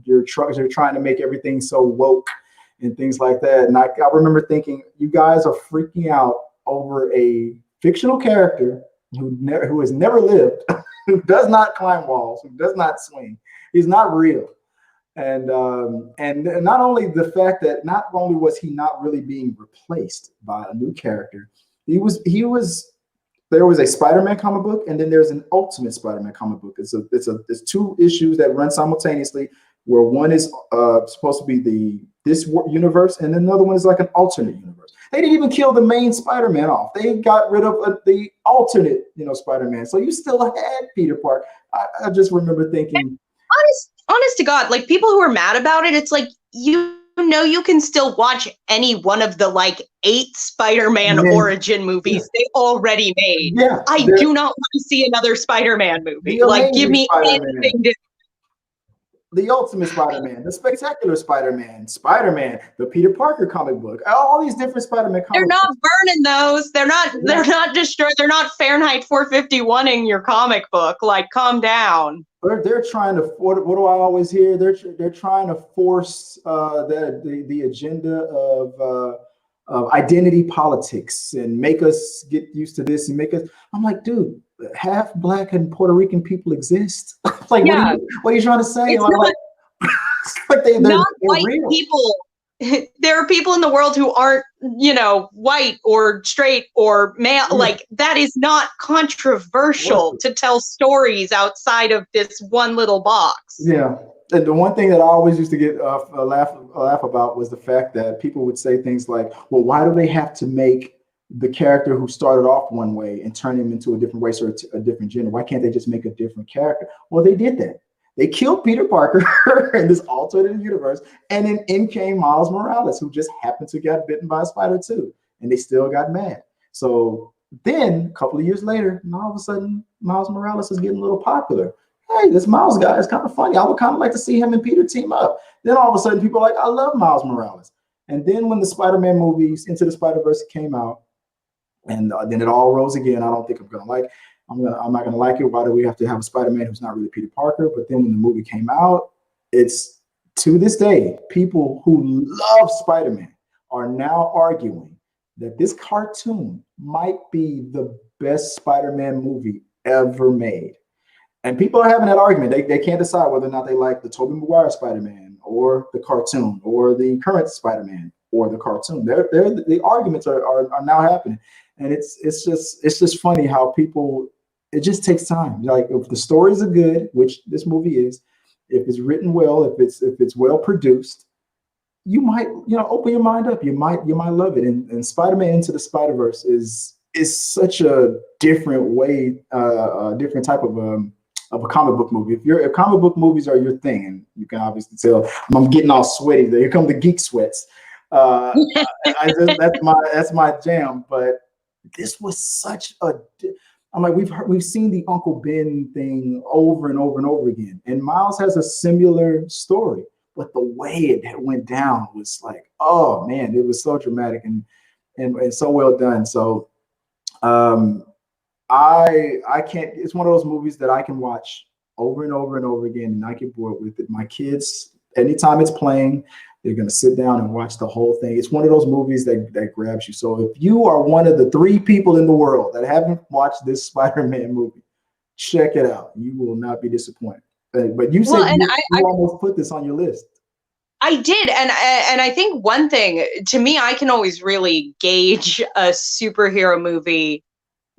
you're trying to make everything so woke and things like that. And I remember thinking, you guys are freaking out over a fictional character who has never lived, who does not climb walls, who does not swing. He's not real. And not only the fact that not only was he not really being replaced by a new character, there was a Spider-Man comic book, and then there's an Ultimate Spider-Man comic book. It's 2 issues that run simultaneously, where one is supposed to be this universe, and another one is like an alternate universe. They didn't even kill the main Spider-Man off. They got rid of the alternate, Spider-Man. So you still had Peter Parker. I just remember thinking, honest to God, like people who are mad about it, it's like, you can still watch any one of the like 8 Spider-Man origin movies they already made. Yeah, I do not want to see another Spider-Man movie. Like, give me anything to. The Ultimate Spider-Man, the Spectacular Spider-Man, the Peter Parker comic book, all these different Spider-Man comic books. They're not burning those. They're not destroyed. They're not Fahrenheit 451ing your comic book. Like, calm down. They're trying to, what do I always hear? They're trying to force the agenda of identity politics and make us get used to this and make us. I'm like, dude, half Black and Puerto Rican people exist. Like, yeah. What are you trying to say? They're not white real. People. There are people in the world who aren't, white or straight or male. Yeah. Like, that is not controversial to tell stories outside of this one little box. Yeah. And the one thing that I always used to get a laugh about was the fact that people would say things like, well, why do they have to make the character who started off one way and turn him into a different race or a different gender? Why can't they just make a different character? Well, they did that. They killed Peter Parker in this alternate universe, and then in came Miles Morales, who just happened to get bitten by a spider too, and they still got mad. So then a couple of years later, and all of a sudden, Miles Morales is getting a little popular. Hey, this Miles guy is kind of funny. I would kind of like to see him and Peter team up. Then all of a sudden, people are like, I love Miles Morales. And then when the Spider-Man movies, Into the Spider-Verse, came out, and then it all rose again. I don't think I'm not gonna like it. Why do we have to have a Spider-Man who's not really Peter Parker? But then when the movie came out, it's to this day, people who love Spider-Man are now arguing that this cartoon might be the best Spider-Man movie ever made. And people are having that argument. They can't decide whether or not they like the Tobey Maguire Spider-Man or the cartoon or the current Spider-Man or the cartoon. The arguments are now happening. And it's just funny how people, it just takes time. Like, if the stories are good, which this movie is, if it's written well, if it's well produced, you might, open your mind up. You might love it. And Spider-Man Into the Spider-Verse is such a different way, a different type of a comic book movie. If comic book movies are your thing, and you can obviously tell, I'm getting all sweaty. There, here come the geek sweats. That's my jam. But this was such a. I'm like, we've seen the Uncle Ben thing over and over and over again, and Miles has a similar story. But the way it went down was like, oh man, it was so dramatic and so well done. So I can't, it's one of those movies that I can watch over and over and over again and not get bored with it. My kids, anytime it's playing, they're gonna sit down and watch the whole thing. It's one of those movies that grabs you. So if you are one of the 3 people in the world that haven't watched this Spider-Man movie, check it out. You will not be disappointed. But you said you almost put this on your list. I did, and I think one thing, to me, I can always really gauge a superhero movie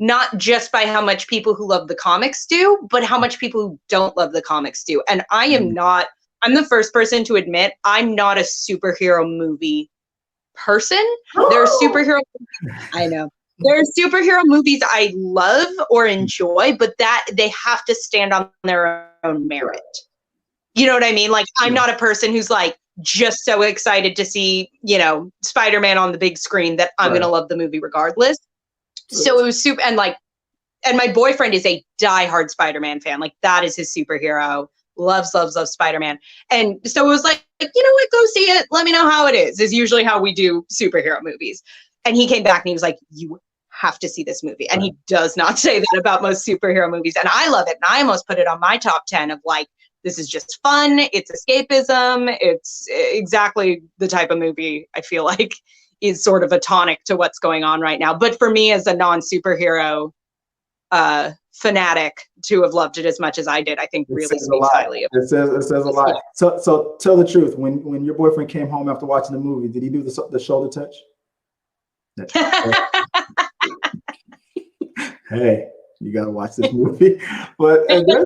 not just by how much people who love the comics do, but how much people who don't love the comics do. And I am not, I'm the first person to admit I'm not a superhero movie person. There are superhero, I know. There are superhero movies I love or enjoy, but that they have to stand on their own merit. You know what I mean? Like, I'm not a person who's like just so excited to see, Spider-Man on the big screen that I'm going to love the movie regardless. So it was super, and my boyfriend is a diehard Spider-Man fan. Like, that is his superhero. Loves Spider-Man. And so it was like, you know what, go see it. Let me know how it is usually how we do superhero movies. And he came back and he was like, you have to see this movie. And he does not say that about most superhero movies. And I love it. And I almost put it on my top 10 of like, this is just fun. It's escapism. It's exactly the type of movie I feel like is sort of a tonic to what's going on right now. But for me as a non-superhero fanatic to have loved it as much as I did, I think really speaks highly of it. It says a lot. So tell the truth. When your boyfriend came home after watching the movie, did he do the shoulder touch? Hey, you gotta watch this movie. But there's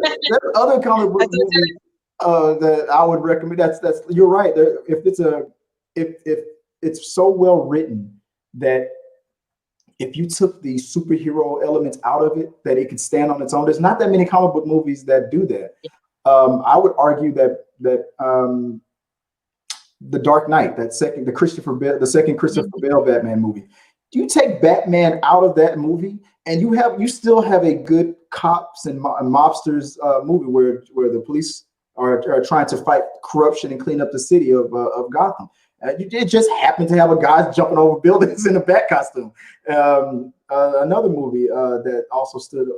other comic book movies that I would recommend. That's you're right. If it's so well written that if you took the superhero elements out of it, that it could stand on its own. There's not that many comic book movies that do that. I would argue that The Dark Knight, the second Christopher Bale Batman movie. Do you take Batman out of that movie, and you still have a good cops and mobsters movie where the police are trying to fight corruption and clean up the city of Gotham. It just happened to have a guy jumping over buildings in a bat costume. Another movie that also stood.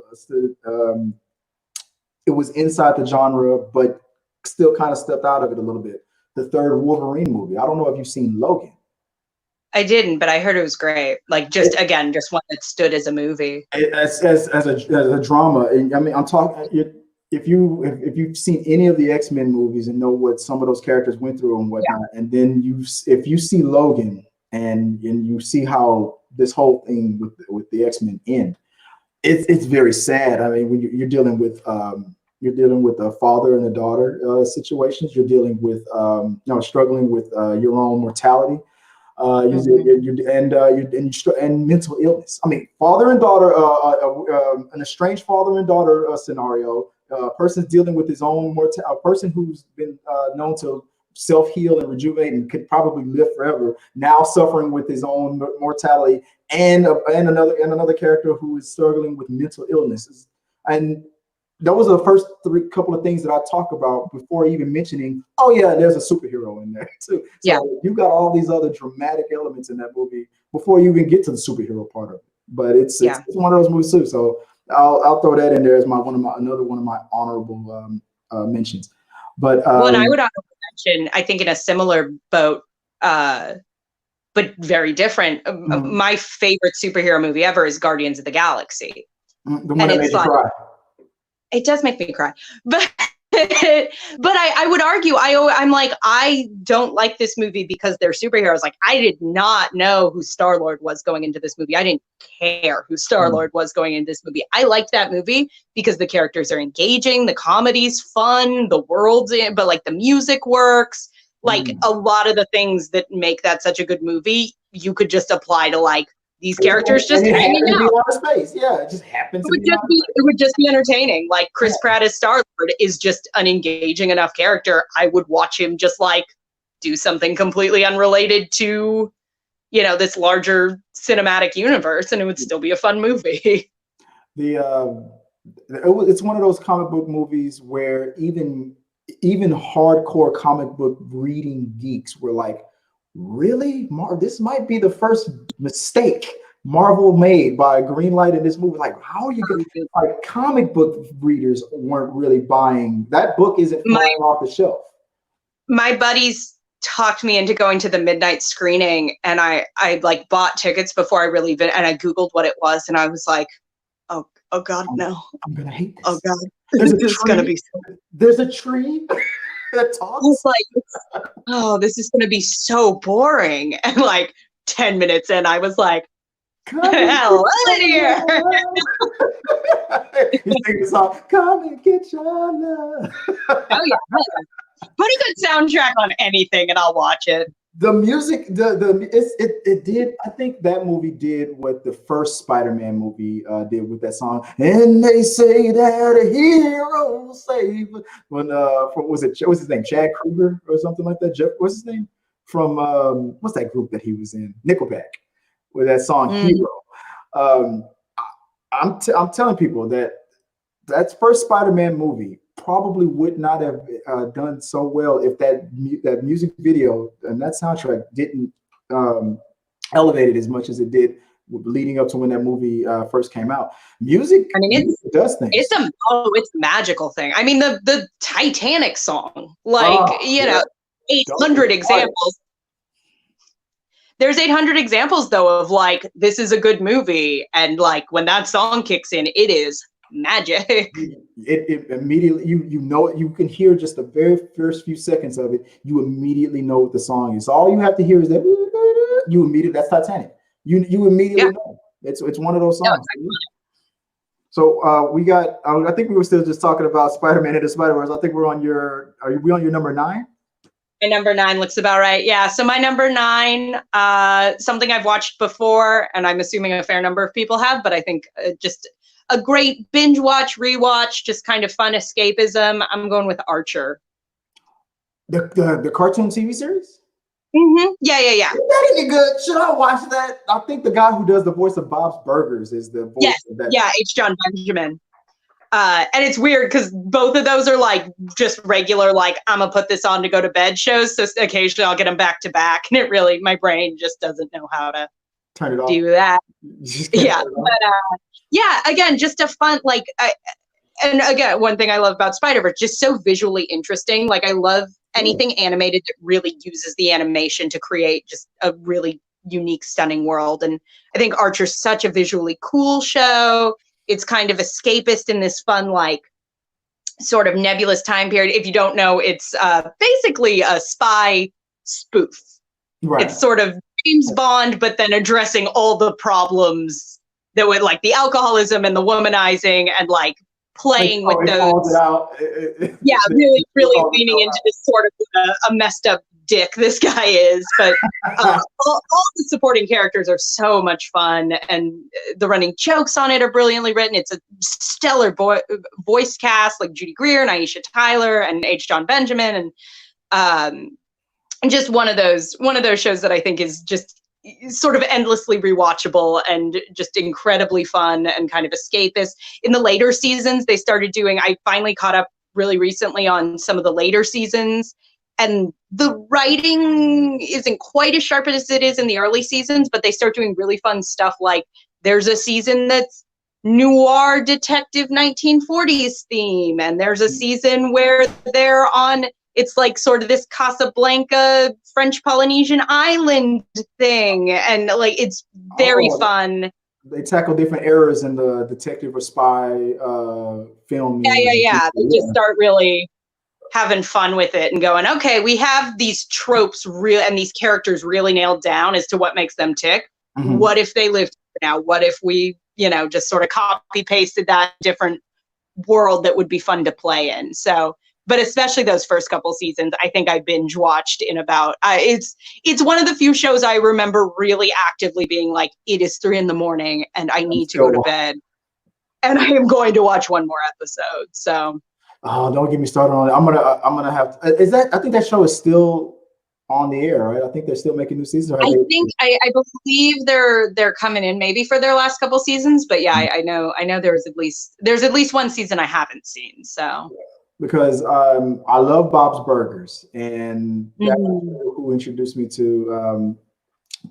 It was inside the genre, but still kind of stepped out of it a little bit. The third Wolverine movie. I don't know if you've seen Logan. I didn't, but I heard it was great. Like, just one that stood as a movie. As a drama. I mean, I'm talking. If you've seen any of the X-Men movies and know what some of those characters went through and whatnot, and then if you see Logan and you see how this whole thing with the X-Men end, it's very sad. I mean, when you're dealing with a father and a daughter situations, you're dealing with struggling with your own mortality. And mental illness. I mean, father and daughter, an estranged father and daughter scenario. A person's dealing with his own a person who's been known to self-heal and rejuvenate and could probably live forever, now suffering with his own mortality, and another character who is struggling with mental illnesses. And that was the first couple of things that I talk about before even mentioning, oh yeah, there's a superhero in there too. So you got all these other dramatic elements in that movie before you even get to the superhero part of it. But it's one of those movies too. So I'll throw that in there as another one of my honorable mentions. But and I would mention, I think in a similar boat, but very different. My favorite superhero movie ever is Guardians of the Galaxy. The one that made you cry. It does make me cry, but I would argue I'm like, I don't like this movie because they're superheroes. Like, I did not know who Star-Lord was going into this movie. I didn't care who Star-Lord was going into this movie. I liked that movie because the characters are engaging, the comedy's fun, the world's in, but like the music works. Like a lot of the things that make that such a good movie, you could just apply to like these characters just hanging out. Outer space. Yeah, it just happens to be. It would just be entertaining. Like Chris Pratt as Star-Lord is just an engaging enough character. I would watch him just like do something completely unrelated to, you know, this larger cinematic universe, and it would still be a fun movie. It's one of those comic book movies where even hardcore comic book reading geeks were like, really? This might be the first mistake Marvel made by greenlighting this movie. Like, how are you going to, like, comic book readers weren't really buying that book, isn't flying off the shelf. My buddies talked me into going to the midnight screening, and I like bought tickets before I really even, and I Googled what it was, and I was like, oh God, no. I'm going to hate this. Oh God. This is going to be there's a tree that talks. It's like, oh, this is going to be so boring. And like 10 minutes in, I was like, hello here. You sing the song, come and get your love. Oh yeah. Put a good soundtrack on anything and I'll watch it. The music, it did. I think that movie did what the first Spider-Man movie did with that song. And they say that a hero save. When what's his name? Chad Kruger or something like that. What's his name? From what's that group that he was in? Nickelback, with that song Hero. I'm telling people that first Spider-Man movie probably would not have done so well if that music video and that soundtrack didn't elevate it as much as it did leading up to when that movie first came out. Music, I mean, it does things. It's a magical thing. I mean, the Titanic song, like, 800 examples. There's 800 examples though of like, this is a good movie, and like when that song kicks in, it is magic. It immediately, you can hear just the very first few seconds of it. You immediately know what the song is. All you have to hear is that that's Titanic. You immediately know. It's one of those songs. No, so we got. I think we were still just talking about Spider-Man and the Spider-Verse. I think we're on your. Are we on your number 9? My number 9 looks about right. Yeah. So my number 9, something I've watched before, and I'm assuming a fair number of people have, but I think just a great binge watch, rewatch, just kind of fun escapism. I'm going with Archer. The cartoon TV series? Mm-hmm. Yeah. Is that any good? Should I watch that? I think the guy who does the voice of Bob's Burgers is the voice of that. Yeah, H. John Benjamin. And it's weird because both of those are like just regular, like, I'm gonna put this on to go to bed shows. So occasionally I'll get them back to back, and it really, my brain just doesn't know how to turn it off. Do that. Yeah, but yeah, again, just a fun, like, and again, one thing I love about Spiderverse, just so visually interesting. Like, I love anything animated that really uses the animation to create just a really unique, stunning world. And I think Archer's such a visually cool show. It's kind of escapist in this fun, like, sort of nebulous time period. If you don't know, it's basically a spy spoof. Right. It's sort of James Bond, but then addressing all the problems that would, like, the alcoholism and the womanizing and like playing with those. Yeah, really leaning into this sort of a messed up dick this guy is. But all the supporting characters are so much fun, and the running jokes on it are brilliantly written. It's a stellar voice cast, like Judy Greer and Aisha Tyler and H. John Benjamin, and just one of those shows that I think is just sort of endlessly rewatchable and just incredibly fun and kind of escapist. In the later seasons, they started doing, I finally caught up really recently on some of the later seasons, and the writing isn't quite as sharp as it is in the early seasons, but they start doing really fun stuff. Like, there's a season that's noir detective 1940s theme, and there's a season where they're on, it's like sort of this Casablanca French Polynesian island thing, and like, it's very fun. They tackle different eras in the detective or spy film. Yeah. They just start really having fun with it and going, okay, we have these tropes and these characters really nailed down as to what makes them tick. Mm-hmm. What if they lived now? What if we, just sort of copy pasted that different world that would be fun to play in? So but especially those first couple seasons, I think I binge watched in about, it's one of the few shows I remember really actively being like, it is 3 a.m. and I need to go to bed and I am going to watch one more episode. So. Oh, don't get me started on it. I'm gonna have to, I think that show is still on the air, right? I think they're still making new seasons. I believe they're coming in maybe for their last couple seasons, but yeah, I know there's at least one season I haven't seen. So because I love Bob's Burgers, and that's who introduced me to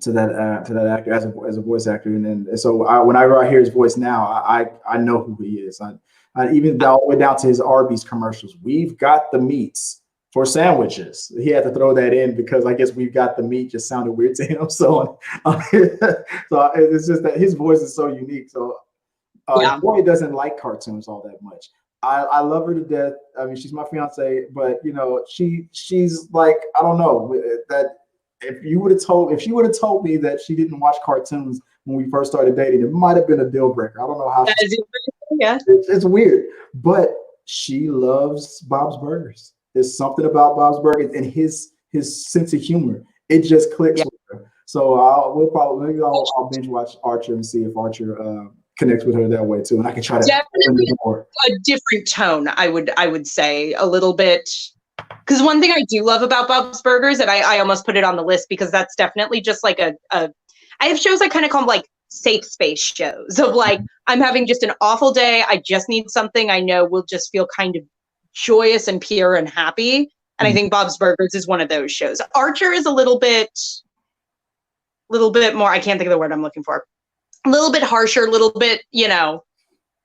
that actor as a voice actor, and so whenever I hear his voice now, I know who he is. I even all the way down to his Arby's commercials. We've got the meats for sandwiches. He had to throw that in because I guess we've got the meat just sounded weird to him. So, so it's just that his voice is so unique. So, Boy doesn't like cartoons all that much. I love her to death. I mean, she's my fiance, but you know, she's like, I don't know that if she would have told me that she didn't watch cartoons when we first started dating, it might have been a deal breaker. I don't know how. It's weird, but she loves Bob's Burgers. There's something about Bob's Burgers and his sense of humor. It just clicks with her. So I'll binge watch Archer and see if Archer connects with her that way too, and I can try to definitely a different tone. I would say a little bit, because one thing I do love about Bob's Burgers, and I almost put it on the list because that's definitely just like I have shows I kind of call them like safe space shows of like, I'm having just an awful day. I just need something I know will just feel kind of joyous and pure and happy. And I think Bob's Burgers is one of those shows. Archer is a little bit more, I can't think of the word I'm looking for. A little bit harsher, a little bit, you know,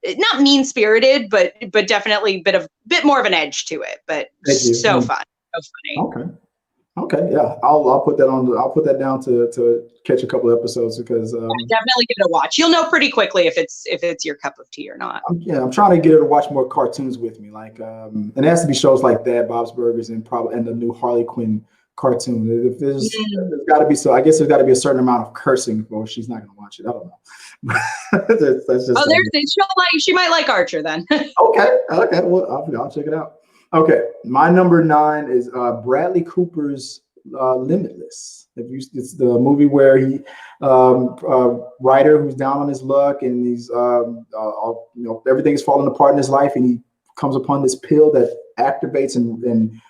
not mean spirited, but definitely bit more of an edge to it. But so fun, so funny. Okay, yeah, I'll put that on. I'll put that down to catch a couple of episodes because definitely give it a watch. You'll know pretty quickly if it's your cup of tea or not. I'm trying to get her to watch more cartoons with me. Like, and it has to be shows like that, Bob's Burgers, and the new Harley Quinn cartoon. If there's got to be I guess there's got to be a certain amount of cursing, or she's not going to watch it. I don't know. that's just. She might like Archer then. Okay. Well, I'll check it out. Okay, my number 9 is Bradley Cooper's Limitless. It's the movie where he writer who's down on his luck and he's everything is falling apart in his life, and he comes upon this pill that activates and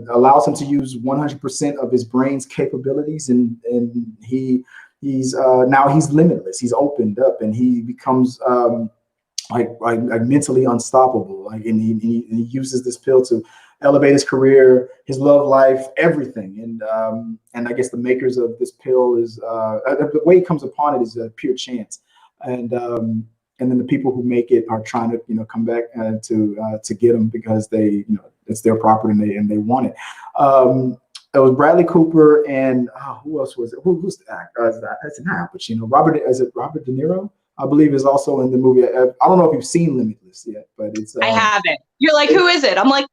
allows him to use 100% of his brain's capabilities, and he's limitless. He's opened up, and he becomes like mentally unstoppable. Like, and he uses this pill to elevate his career, his love life, everything. And I guess the makers of this pill is the way he comes upon it is a pure chance. And then the people who make it are trying to come back to get him because they it's their property and they want it. It was Bradley Cooper and who else was it? Who's the actor? That's not Al Pacino. Robert De Niro, I believe, is also in the movie. I don't know if you've seen Limitless yet, but it's. I haven't. You're like, who is it? I'm like,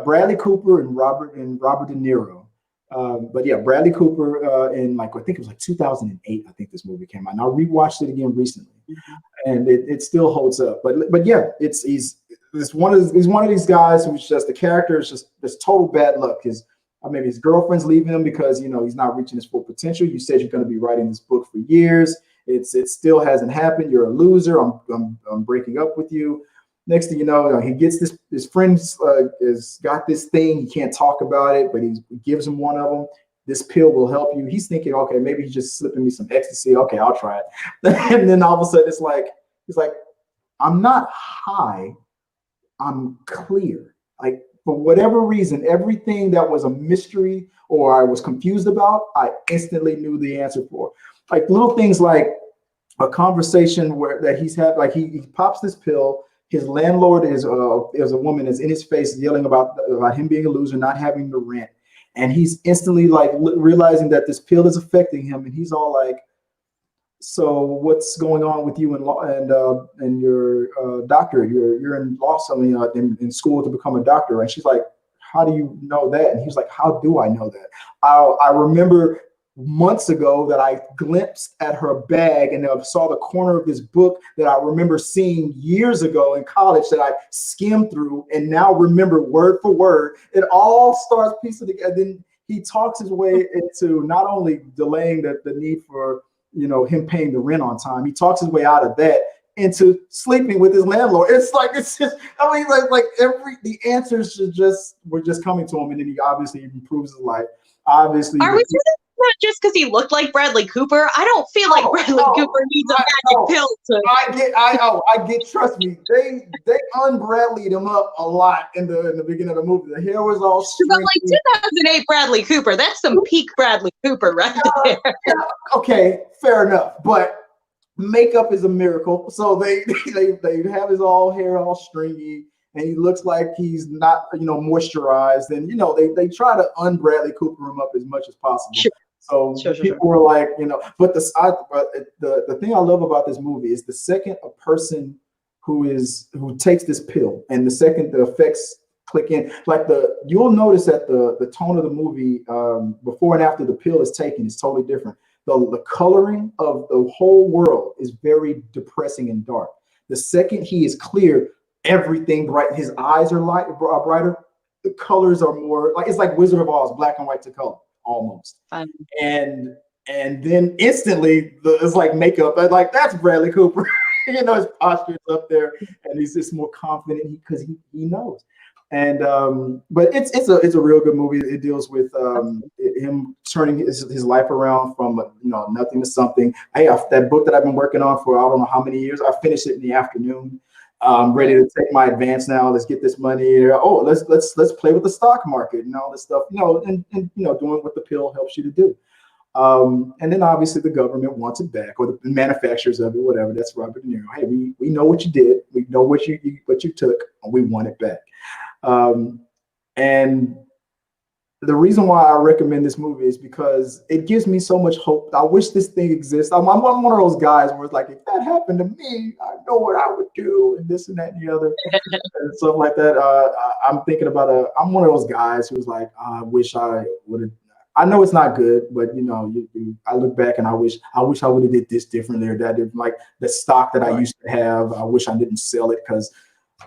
Bradley Cooper and Robert De Niro. But yeah, Bradley Cooper in I think it was 2008. I think this movie came out. And I rewatched it again recently, and it still holds up. But yeah, he's one of these guys who's just, the character is just this total bad luck. Maybe his girlfriend's leaving him because he's not reaching his full potential. You said you're going to be writing this book for years. It still hasn't happened. You're a loser. I'm breaking up with you. Next thing you know, he gets his friends has got this thing. He can't talk about it, but he gives him one of them. This pill will help you. He's thinking, okay, maybe he's just slipping me some ecstasy. Okay, I'll try it. And then all of a sudden, he's like, I'm not high. I'm clear. Like, for whatever reason, everything that was a mystery or I was confused about, I instantly knew the answer for. Like little things like a conversation that he's had, like he pops this pill. His landlord is a woman is in his face yelling about him being a loser, not having the rent. And he's instantly realizing that this pill is affecting him. And he's all like, so what's going on with you and your doctor? You're in law something in school to become a doctor. And she's like, how do you know that? And he's like, how do I know that? I remember months ago that I glimpsed at her bag, and I saw the corner of this book that I remember seeing years ago in college that I skimmed through and now remember word for word. It all starts piecing together. Then he talks his way into not only delaying the need for, you know, him paying the rent on time. He talks his way out of that into sleeping with his landlord. It's just, I mean, the answers were just coming to him, and then he obviously improves his life. Obviously, are we sure that's not just because he looked like Bradley Cooper? I don't feel like Bradley Cooper needs a magic pill to. I get. Trust me, they un-Bradleyed him up a lot in the beginning of the movie. The hair was all but like 2008 Bradley Cooper, that's some peak Bradley Cooper right there. Okay, fair enough, but makeup is a miracle. So they have his hair all stringy, and he looks like he's not, you know, moisturized. And, you know, they try to un-Bradley Cooper him up as much as possible. Sure. So people were like, you know, but the thing I love about this movie is the second a person who takes this pill, and the second the effects click in, like you'll notice that the tone of the movie before and after the pill is taken is totally different. The coloring of the whole world is very depressing and dark. The second he is clear, everything bright. His eyes are brighter. The colors are more like, it's like Wizard of Oz, black and white to color almost. And then instantly it's like makeup. Like, that's Bradley Cooper. You know, his posture is up there, and he's just more confident because he knows. And but it's a real good movie. It deals with him turning his life around from, you know, nothing to something. That book that I've been working on for I don't know how many years. I finished it in the afternoon. I'm ready to take my advance now. Let's get this money. Oh, let's play with the stock market and all this stuff. You know, and you know, doing what the pill helps you to do. And then obviously the government wants it back, or the manufacturers of it, whatever. That's Robert De Niro. Hey, we know what you did. We know what you took, and we want it back. And the reason why I recommend this movie is because it gives me so much hope. I wish this thing exists. I'm one of those guys where it's like, if that happened to me, I know what I would do, and this and that and the other, and stuff like that. I'm thinking about I'm one of those guys who's like, I wish I would have. I know it's not good, but you know, I look back and I wish I would have did this differently, or that. Like the stock that I used to have, I wish I didn't sell it, because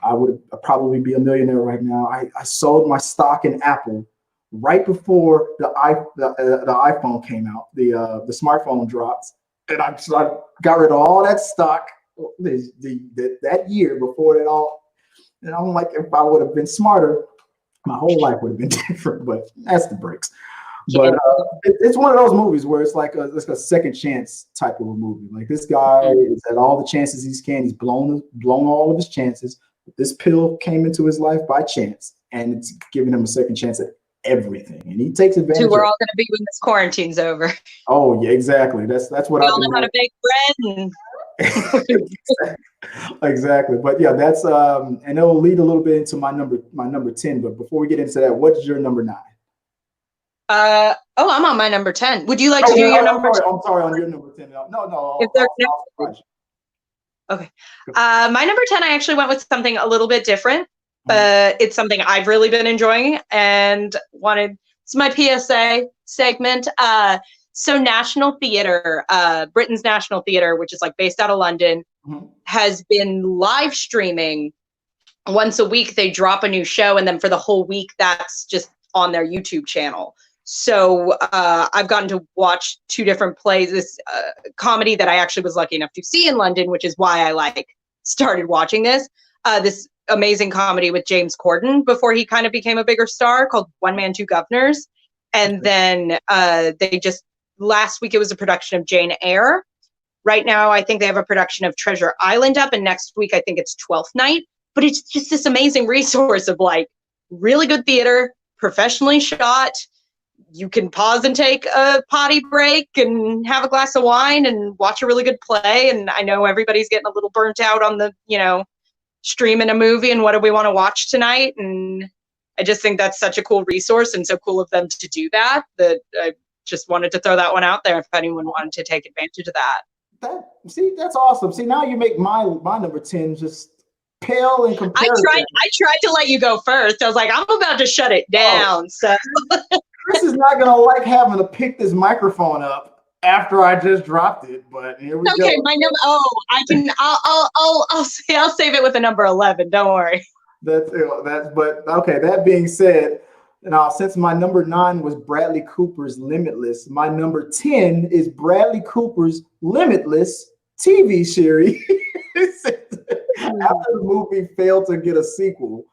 I would probably be a millionaire right now. I sold my stock in Apple right before the iPhone came out, the smartphone dropped, and I got rid of all that stock that year before it all. And I'm like, if I would have been smarter, my whole life would have been different. But that's the breaks. But it's one of those movies where it's like a second chance type of a movie. Like, this guy has had all the chances he can. He's blown all of his chances. This pill came into his life by chance, and it's giving him a second chance at everything, and he takes advantage. We're all going to be when this quarantine's over. Oh yeah, exactly. That's what I all know how to bake bread. Exactly. But yeah, that's and it'll lead a little bit into my number 10. But before we get into that, what's your number 9? I'm on my number 10. Would you like to do your number 10? I'm sorry, on your number 10. No. Okay. My number 10, I actually went with something a little bit different, but it's something I've really been enjoying and wanted. It's my PSA segment. So National Theatre, Britain's National Theatre, which is like based out of London, has been live streaming once a week. They drop a new show, and then for the whole week, that's just on their YouTube channel. So I've gotten to watch 2 different plays. This comedy that I actually was lucky enough to see in London, which is why I started watching this. This amazing comedy with James Corden before he kind of became a bigger star, called One Man, Two Governors. And then they just, last week it was a production of Jane Eyre. Right now I think they have a production of Treasure Island up, and next week I think it's Twelfth Night. But it's just this amazing resource of like really good theater, professionally shot. You can pause and take a potty break and have a glass of wine and watch a really good play. And I know everybody's getting a little burnt out on the, streaming a movie and what do we want to watch tonight. And I just think that's such a cool resource, and so cool of them to do that I just wanted to throw that one out there if anyone wanted to take advantage of that. That's awesome. See, now you make my number 10 just pale in comparison. I tried to let you go first. I was like, I'm about to shut it down. So Chris is not gonna like having to pick this microphone up after I just dropped it, but here we go. Okay, my number. Oh, I can. I'll save it with a number 11. Don't worry. That's but okay. That being said, now since my number 9 was Bradley Cooper's Limitless, my number 10 is Bradley Cooper's Limitless TV series. After the movie failed to get a sequel,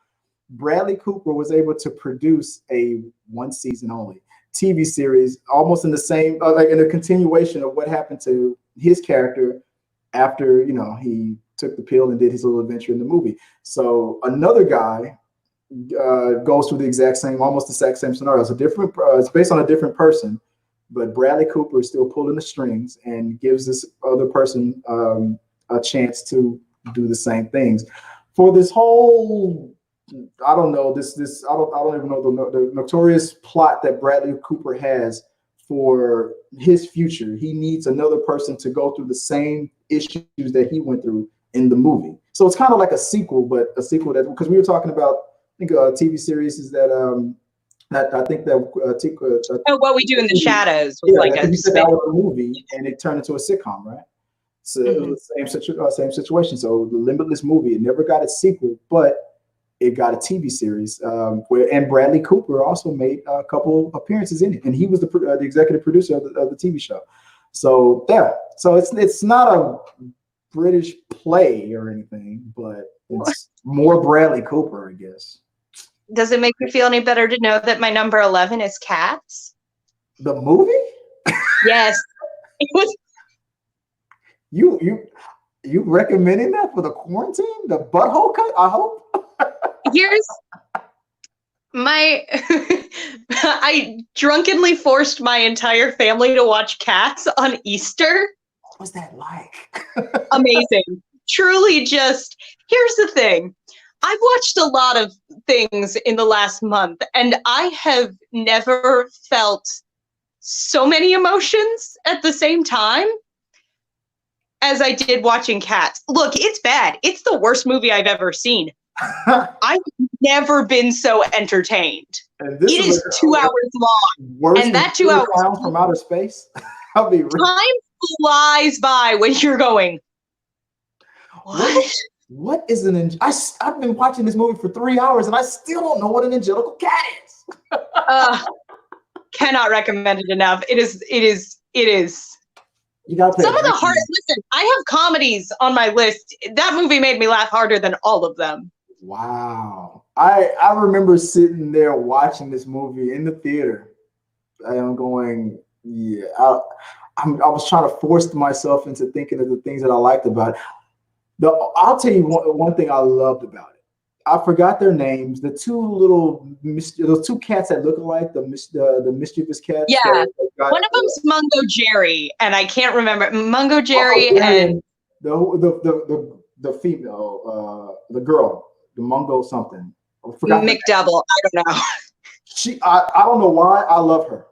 Bradley Cooper was able to produce a 1 season only TV series, almost in the same, like in a continuation of what happened to his character after, he took the pill and did his little adventure in the movie. So another guy goes through almost the exact same scenario. It's based on a different person, but Bradley Cooper is still pulling the strings and gives this other person a chance to do the same things. For this whole, I don't know, I don't even know the notorious plot that Bradley Cooper has for his future. He needs another person to go through the same issues that he went through in the movie. So it's kind of like a sequel, but a sequel that, because we were talking about, I think TV series is that I think that What We Do in the Shadows was like a that was a movie, and it turned into a sitcom, right? So it was the same situation. So the Limitless movie, it never got a sequel, but it got a TV series and Bradley Cooper also made a couple appearances in it, and he was the executive producer of the TV show. So yeah, so it's not a British play or anything, but it's more Bradley Cooper, I guess. Does it make me feel any better to know that my number 11 is Cats? The movie? Yes, it was. You recommending that for the quarantine? The butthole cut, I hope? Here's I drunkenly forced my entire family to watch Cats on Easter. What was that like? Amazing. Truly just, here's the thing. I've watched a lot of things in the last month, and I have never felt so many emotions at the same time as I did watching Cats. Look, it's bad. It's the worst movie I've ever seen. I've never been so entertained. It is 2 hours long. And that 2 hours from outer space. I'll be real. Time flies by when you're going, what? What is I've been watching this movie for 3 hours and I still don't know what an angelical cat is. Cannot recommend it enough. It is. You gotta some of the hard. Listen, I have comedies on my list. That movie made me laugh harder than all of them. Wow. I remember sitting there watching this movie in the theater. I'm going, yeah. I was trying to force myself into thinking of the things that I liked about it. I'll tell you one thing I loved about it. I forgot their names. The those two cats that look alike, the mischievous cats. Yeah, one of them's Mungo Jerry, and I can't remember Mungo Jerry and the female, the girl, the Mungo something. I forgot McDouble. I don't know. I don't know why I love her.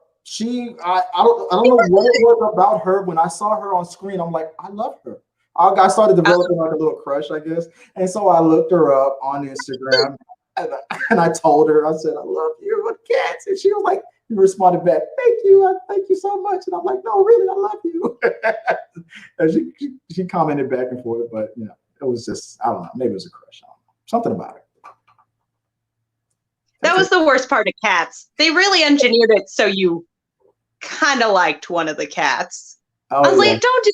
I don't know what it was about her. When I saw her on screen, I'm like, I love her. I started developing like a little crush, I guess. And so I looked her up on Instagram and I told her, I said, I love you with cats. And she was like, he responded back, thank you so much. And I'm like, no, really, I love you. And she commented back and forth, but it was just, I don't know, maybe it was a crush. I don't know. Something about it. That was the worst part of Cats. They really engineered it so you kind of liked one of the cats. I was like, don't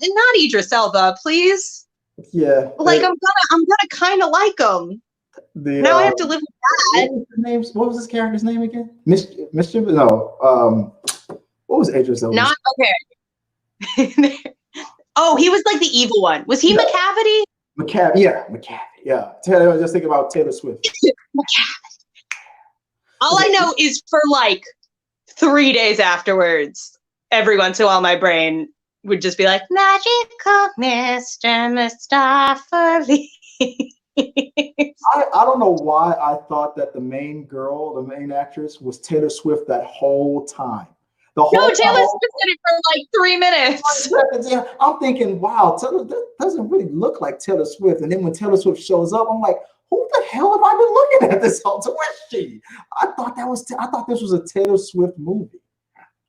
not Idris Elba, please. Yeah. Like I'm gonna kind of like him. Now I have to live with that. What was his character's name again? Mischief? No. What was Idris Elba? Not okay. Oh, he was like the evil one. Was he McCavity? McCavity. Yeah. I was just thinking about Taylor Swift. McCavity. All I know is for like 3 days afterwards, every once in a while, my brain would just be like, magical Mr. Mustafali. I don't know why I thought that the main actress was Taylor Swift that whole time. No, Taylor Swift did it for like 3 minutes. I'm thinking, wow, Taylor, that doesn't really look like Taylor Swift. And then when Taylor Swift shows up, I'm like, who the hell have I been looking at this whole? Who is she? I thought this was a Taylor Swift movie.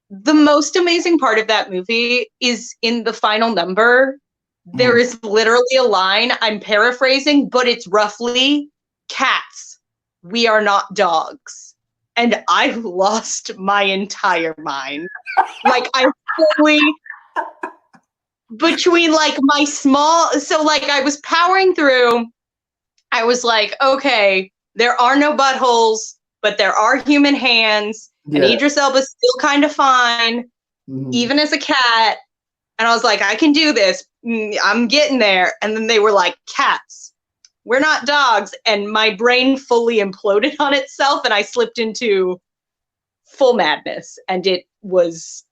The most amazing part of that movie is in the final number. There is literally a line, I'm paraphrasing, but it's roughly, "Cats, we are not dogs." And I lost my entire mind. Like, I fully, between like my small, so like I was powering through, I was like, okay, there are no buttholes, but there are human hands, and Idris Elba's still kind of fine, even as a cat. And I was like, I can do this. I'm getting there. And then they were like, "Cats, we're not dogs." And my brain fully imploded on itself, and I slipped into full madness. And it was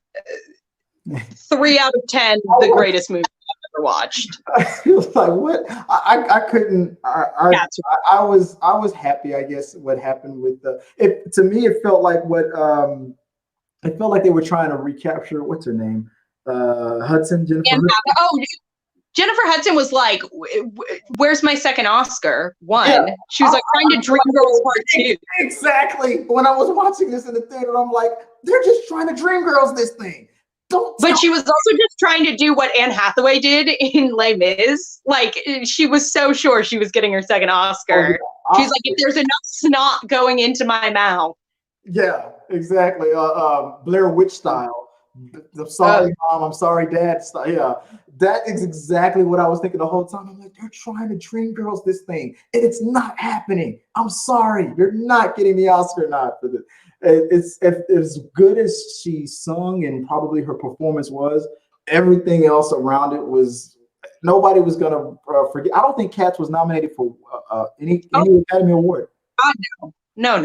3 out of 10, the greatest movie I've ever watched. It was like, what? I couldn't. I was happy, I guess, what happened with it. To me, it felt like it felt like they were trying to recapture, what's her name? Hudson, Jennifer Hudson. Oh, Jennifer Hudson was like, "Where's my second Oscar?" She was like trying to Dreamgirls Part 2. Exactly. When I was watching this in the theater, I'm like, they're just trying to Dreamgirls this thing. But she was also just trying to do what Anne Hathaway did in Les Mis. Like, she was so sure she was getting her second Oscar. She's like, if there's enough snot going into my mouth. Yeah, exactly. Blair Witch style. I'm sorry, Mom. I'm sorry, Dad. Yeah, that is exactly what I was thinking the whole time. I'm like, they're trying to Dreamgirls this thing, and it's not happening. I'm sorry, you're not getting the Oscar nod for this. It's as good as she sung and probably her performance was. Everything else around it was. Nobody was gonna forget. I don't think Cats was nominated for any Academy Award. No.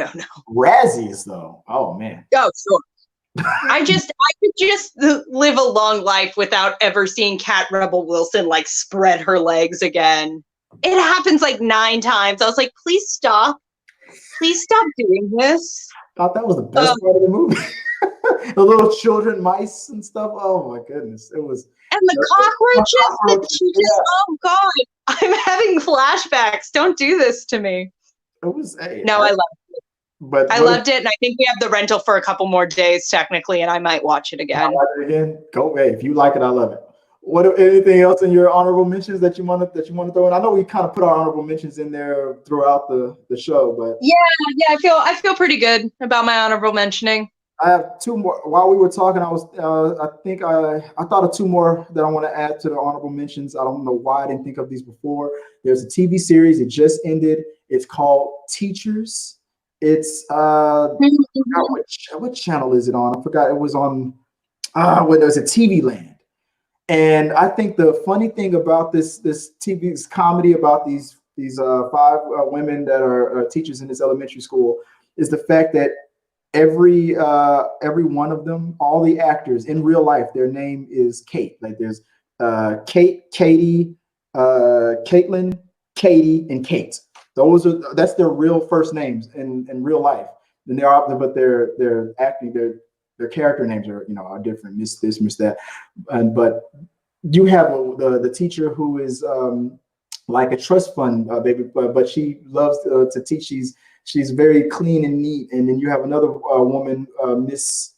Razzies though. Oh man. Oh sure. I could just live a long life without ever seeing Cat Rebel Wilson like spread her legs again. It happens like 9 times. I was like, please stop doing this. I thought that was the best part of the movie. The little children, mice and stuff. Oh my goodness, it was. And the cockroaches. Oh God, I'm having flashbacks. Don't do this to me. It was. I loved it. But I loved it, and I think we have the rental for a couple more days technically, and I might watch it again. Go away. If you like it, I love it. Anything else in your honorable mentions that you want to throw in? I know we kind of put our honorable mentions in there throughout the show, but yeah, I feel pretty good about my honorable mentioning. I have 2 more. While we were talking, I thought of 2 more that I want to add to the honorable mentions. I don't know why I didn't think of these before. There's a TV series. It just ended. It's called Teachers. It's what channel is it on? I forgot. It was on there's a TV Land. And I think the funny thing about this comedy about these 5 women that are teachers in this elementary school is the fact that every one of them, all the actors in real life, their name is Kate. Like there's Kate, Katie, Caitlin, Katie, and Kate. That's their real first names in real life. And but they're acting, their character names are different. Miss this, miss that. But you have the teacher who is like a trust fund baby, but she loves to teach. She's very clean and neat. And then you have another woman, Miss,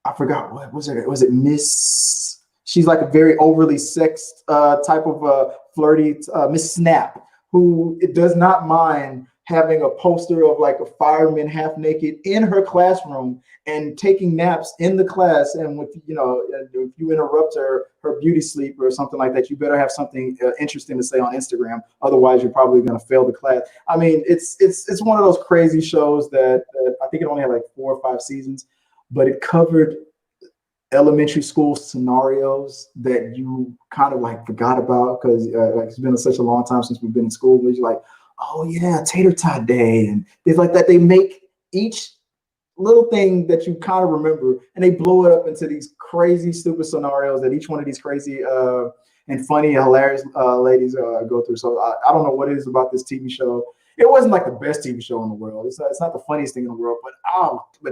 I forgot what was it? Was it Miss? She's like a very overly sexed type of flirty Miss Snap, who does not mind having a poster of like a fireman half naked in her classroom and taking naps in the class. And if you interrupt her beauty sleep or something like that, you better have something interesting to say on Instagram. Otherwise, you're probably going to fail the class. I mean, it's one of those crazy shows that I think it only had like 4 or 5 seasons, but it covered elementary school scenarios that you kind of like forgot about because like it's been such a long time since we've been in school. Where you're like, oh yeah, tater tot day and things like that. They make each little thing that you kind of remember and they blow it up into these crazy, stupid scenarios that each one of these crazy and funny, hilarious ladies go through. So I don't know what it is about this TV show. It wasn't like the best TV show in the world. It's not the funniest thing in the world, but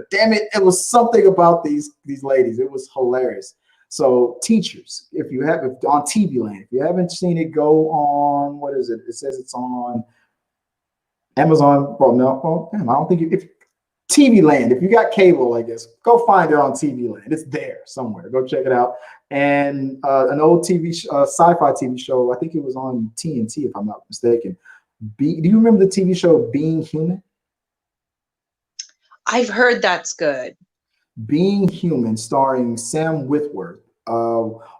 damn it, it was something about these ladies. It was hilarious. So Teachers, if on TV Land, if you haven't seen it, go on. What is it? It says it's on Amazon. Well, no, well, damn, I don't think if TV Land, if you got cable, I guess, go find it on TV Land. It's there somewhere. Go check it out. And an old sci-fi TV show, I think it was on TNT, if I'm not mistaken. Do you remember the TV show Being Human? I've heard that's good. Being Human, starring Sam Witwer,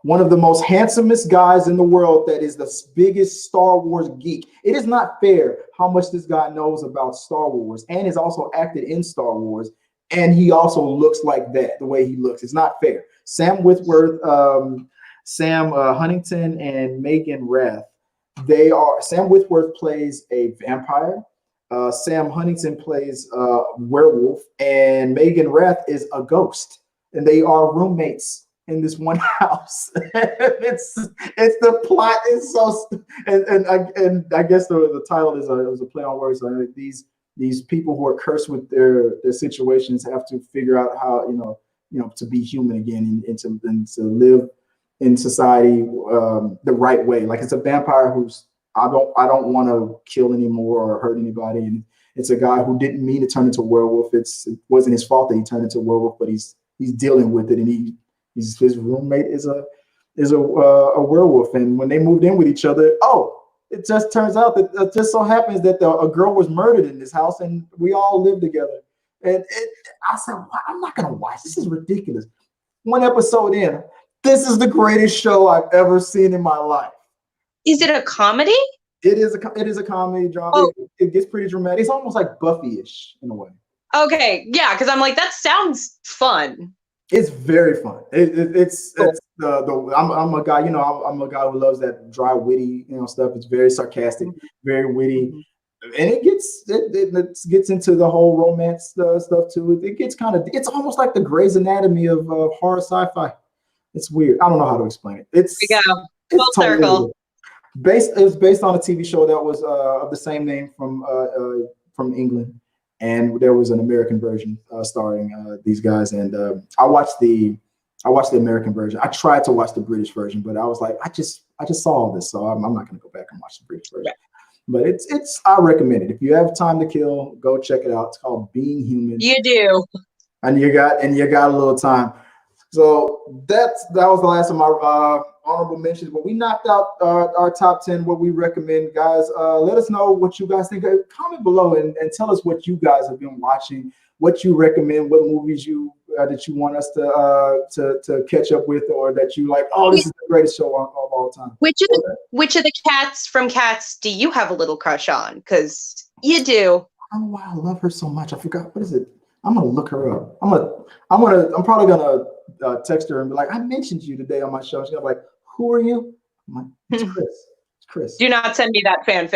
one of the most handsomest guys in the world that is the biggest Star Wars geek. It is not fair how much this guy knows about Star Wars and has also acted in Star Wars. And he also looks like that, the way he looks. It's not fair. Sam Witwer, Sam Huntington, and Megan Rath. Sam Witwer plays a vampire. Sam Huntington plays a werewolf, and Megan Rath is a ghost. And they are roommates in this one house. it's the plot is so, and I guess the title is a play on words. So these people who are cursed with their situations have to figure out how to be human again and to live in society the right way. Like, it's a vampire who's I don't want to kill anymore or hurt anybody, and it's a guy who didn't mean to turn into a werewolf. It wasn't his fault that he turned into a werewolf, but he's dealing with it, and his roommate is a werewolf. And when they moved in with each other, it just turns out that it just so happens that a girl was murdered in this house, and we all live together. And I said, I'm not gonna watch this. This is ridiculous. One episode in, this is the greatest show I've ever seen in my life. Is it a comedy? It is a comedy drama. Oh. It gets pretty dramatic. It's almost like Buffy-ish in a way. Okay, yeah, because I'm like, that sounds fun. It's very fun. I'm a guy, I'm a guy who loves that dry, witty, stuff. It's very sarcastic, very witty, and it gets into the whole romance stuff too. It gets it's almost like the Grey's Anatomy of horror sci-fi. It's weird. I don't know how to explain it. It's full circle. It was based on a TV show that was of the same name from England, and there was an American version starring these guys. And I watched the American version. I tried to watch the British version, but I was like, I just saw all this, so I'm not going to go back and watch the British version. Right. But I recommend it. If you have time to kill, go check it out. It's called Being Human. You do, and you got a little time. So that was the last of my honorable mentions, but we knocked out our top 10, what we recommend, guys. Let us know what you guys think. Comment below and tell us what you guys have been watching, what you recommend, what movies that you want us to catch up with, or that you like. Oh, this is the greatest show of all time. Which of the cats from Cats do you have a little crush on? Because you do. I don't know why I love her so much. I forgot, what is it? I'm gonna look her up. I'm probably gonna text her and be like, I mentioned you today on my show. She's gonna be like, who are you? I'm like, it's Chris. It's Chris. Do not send me that fanfic.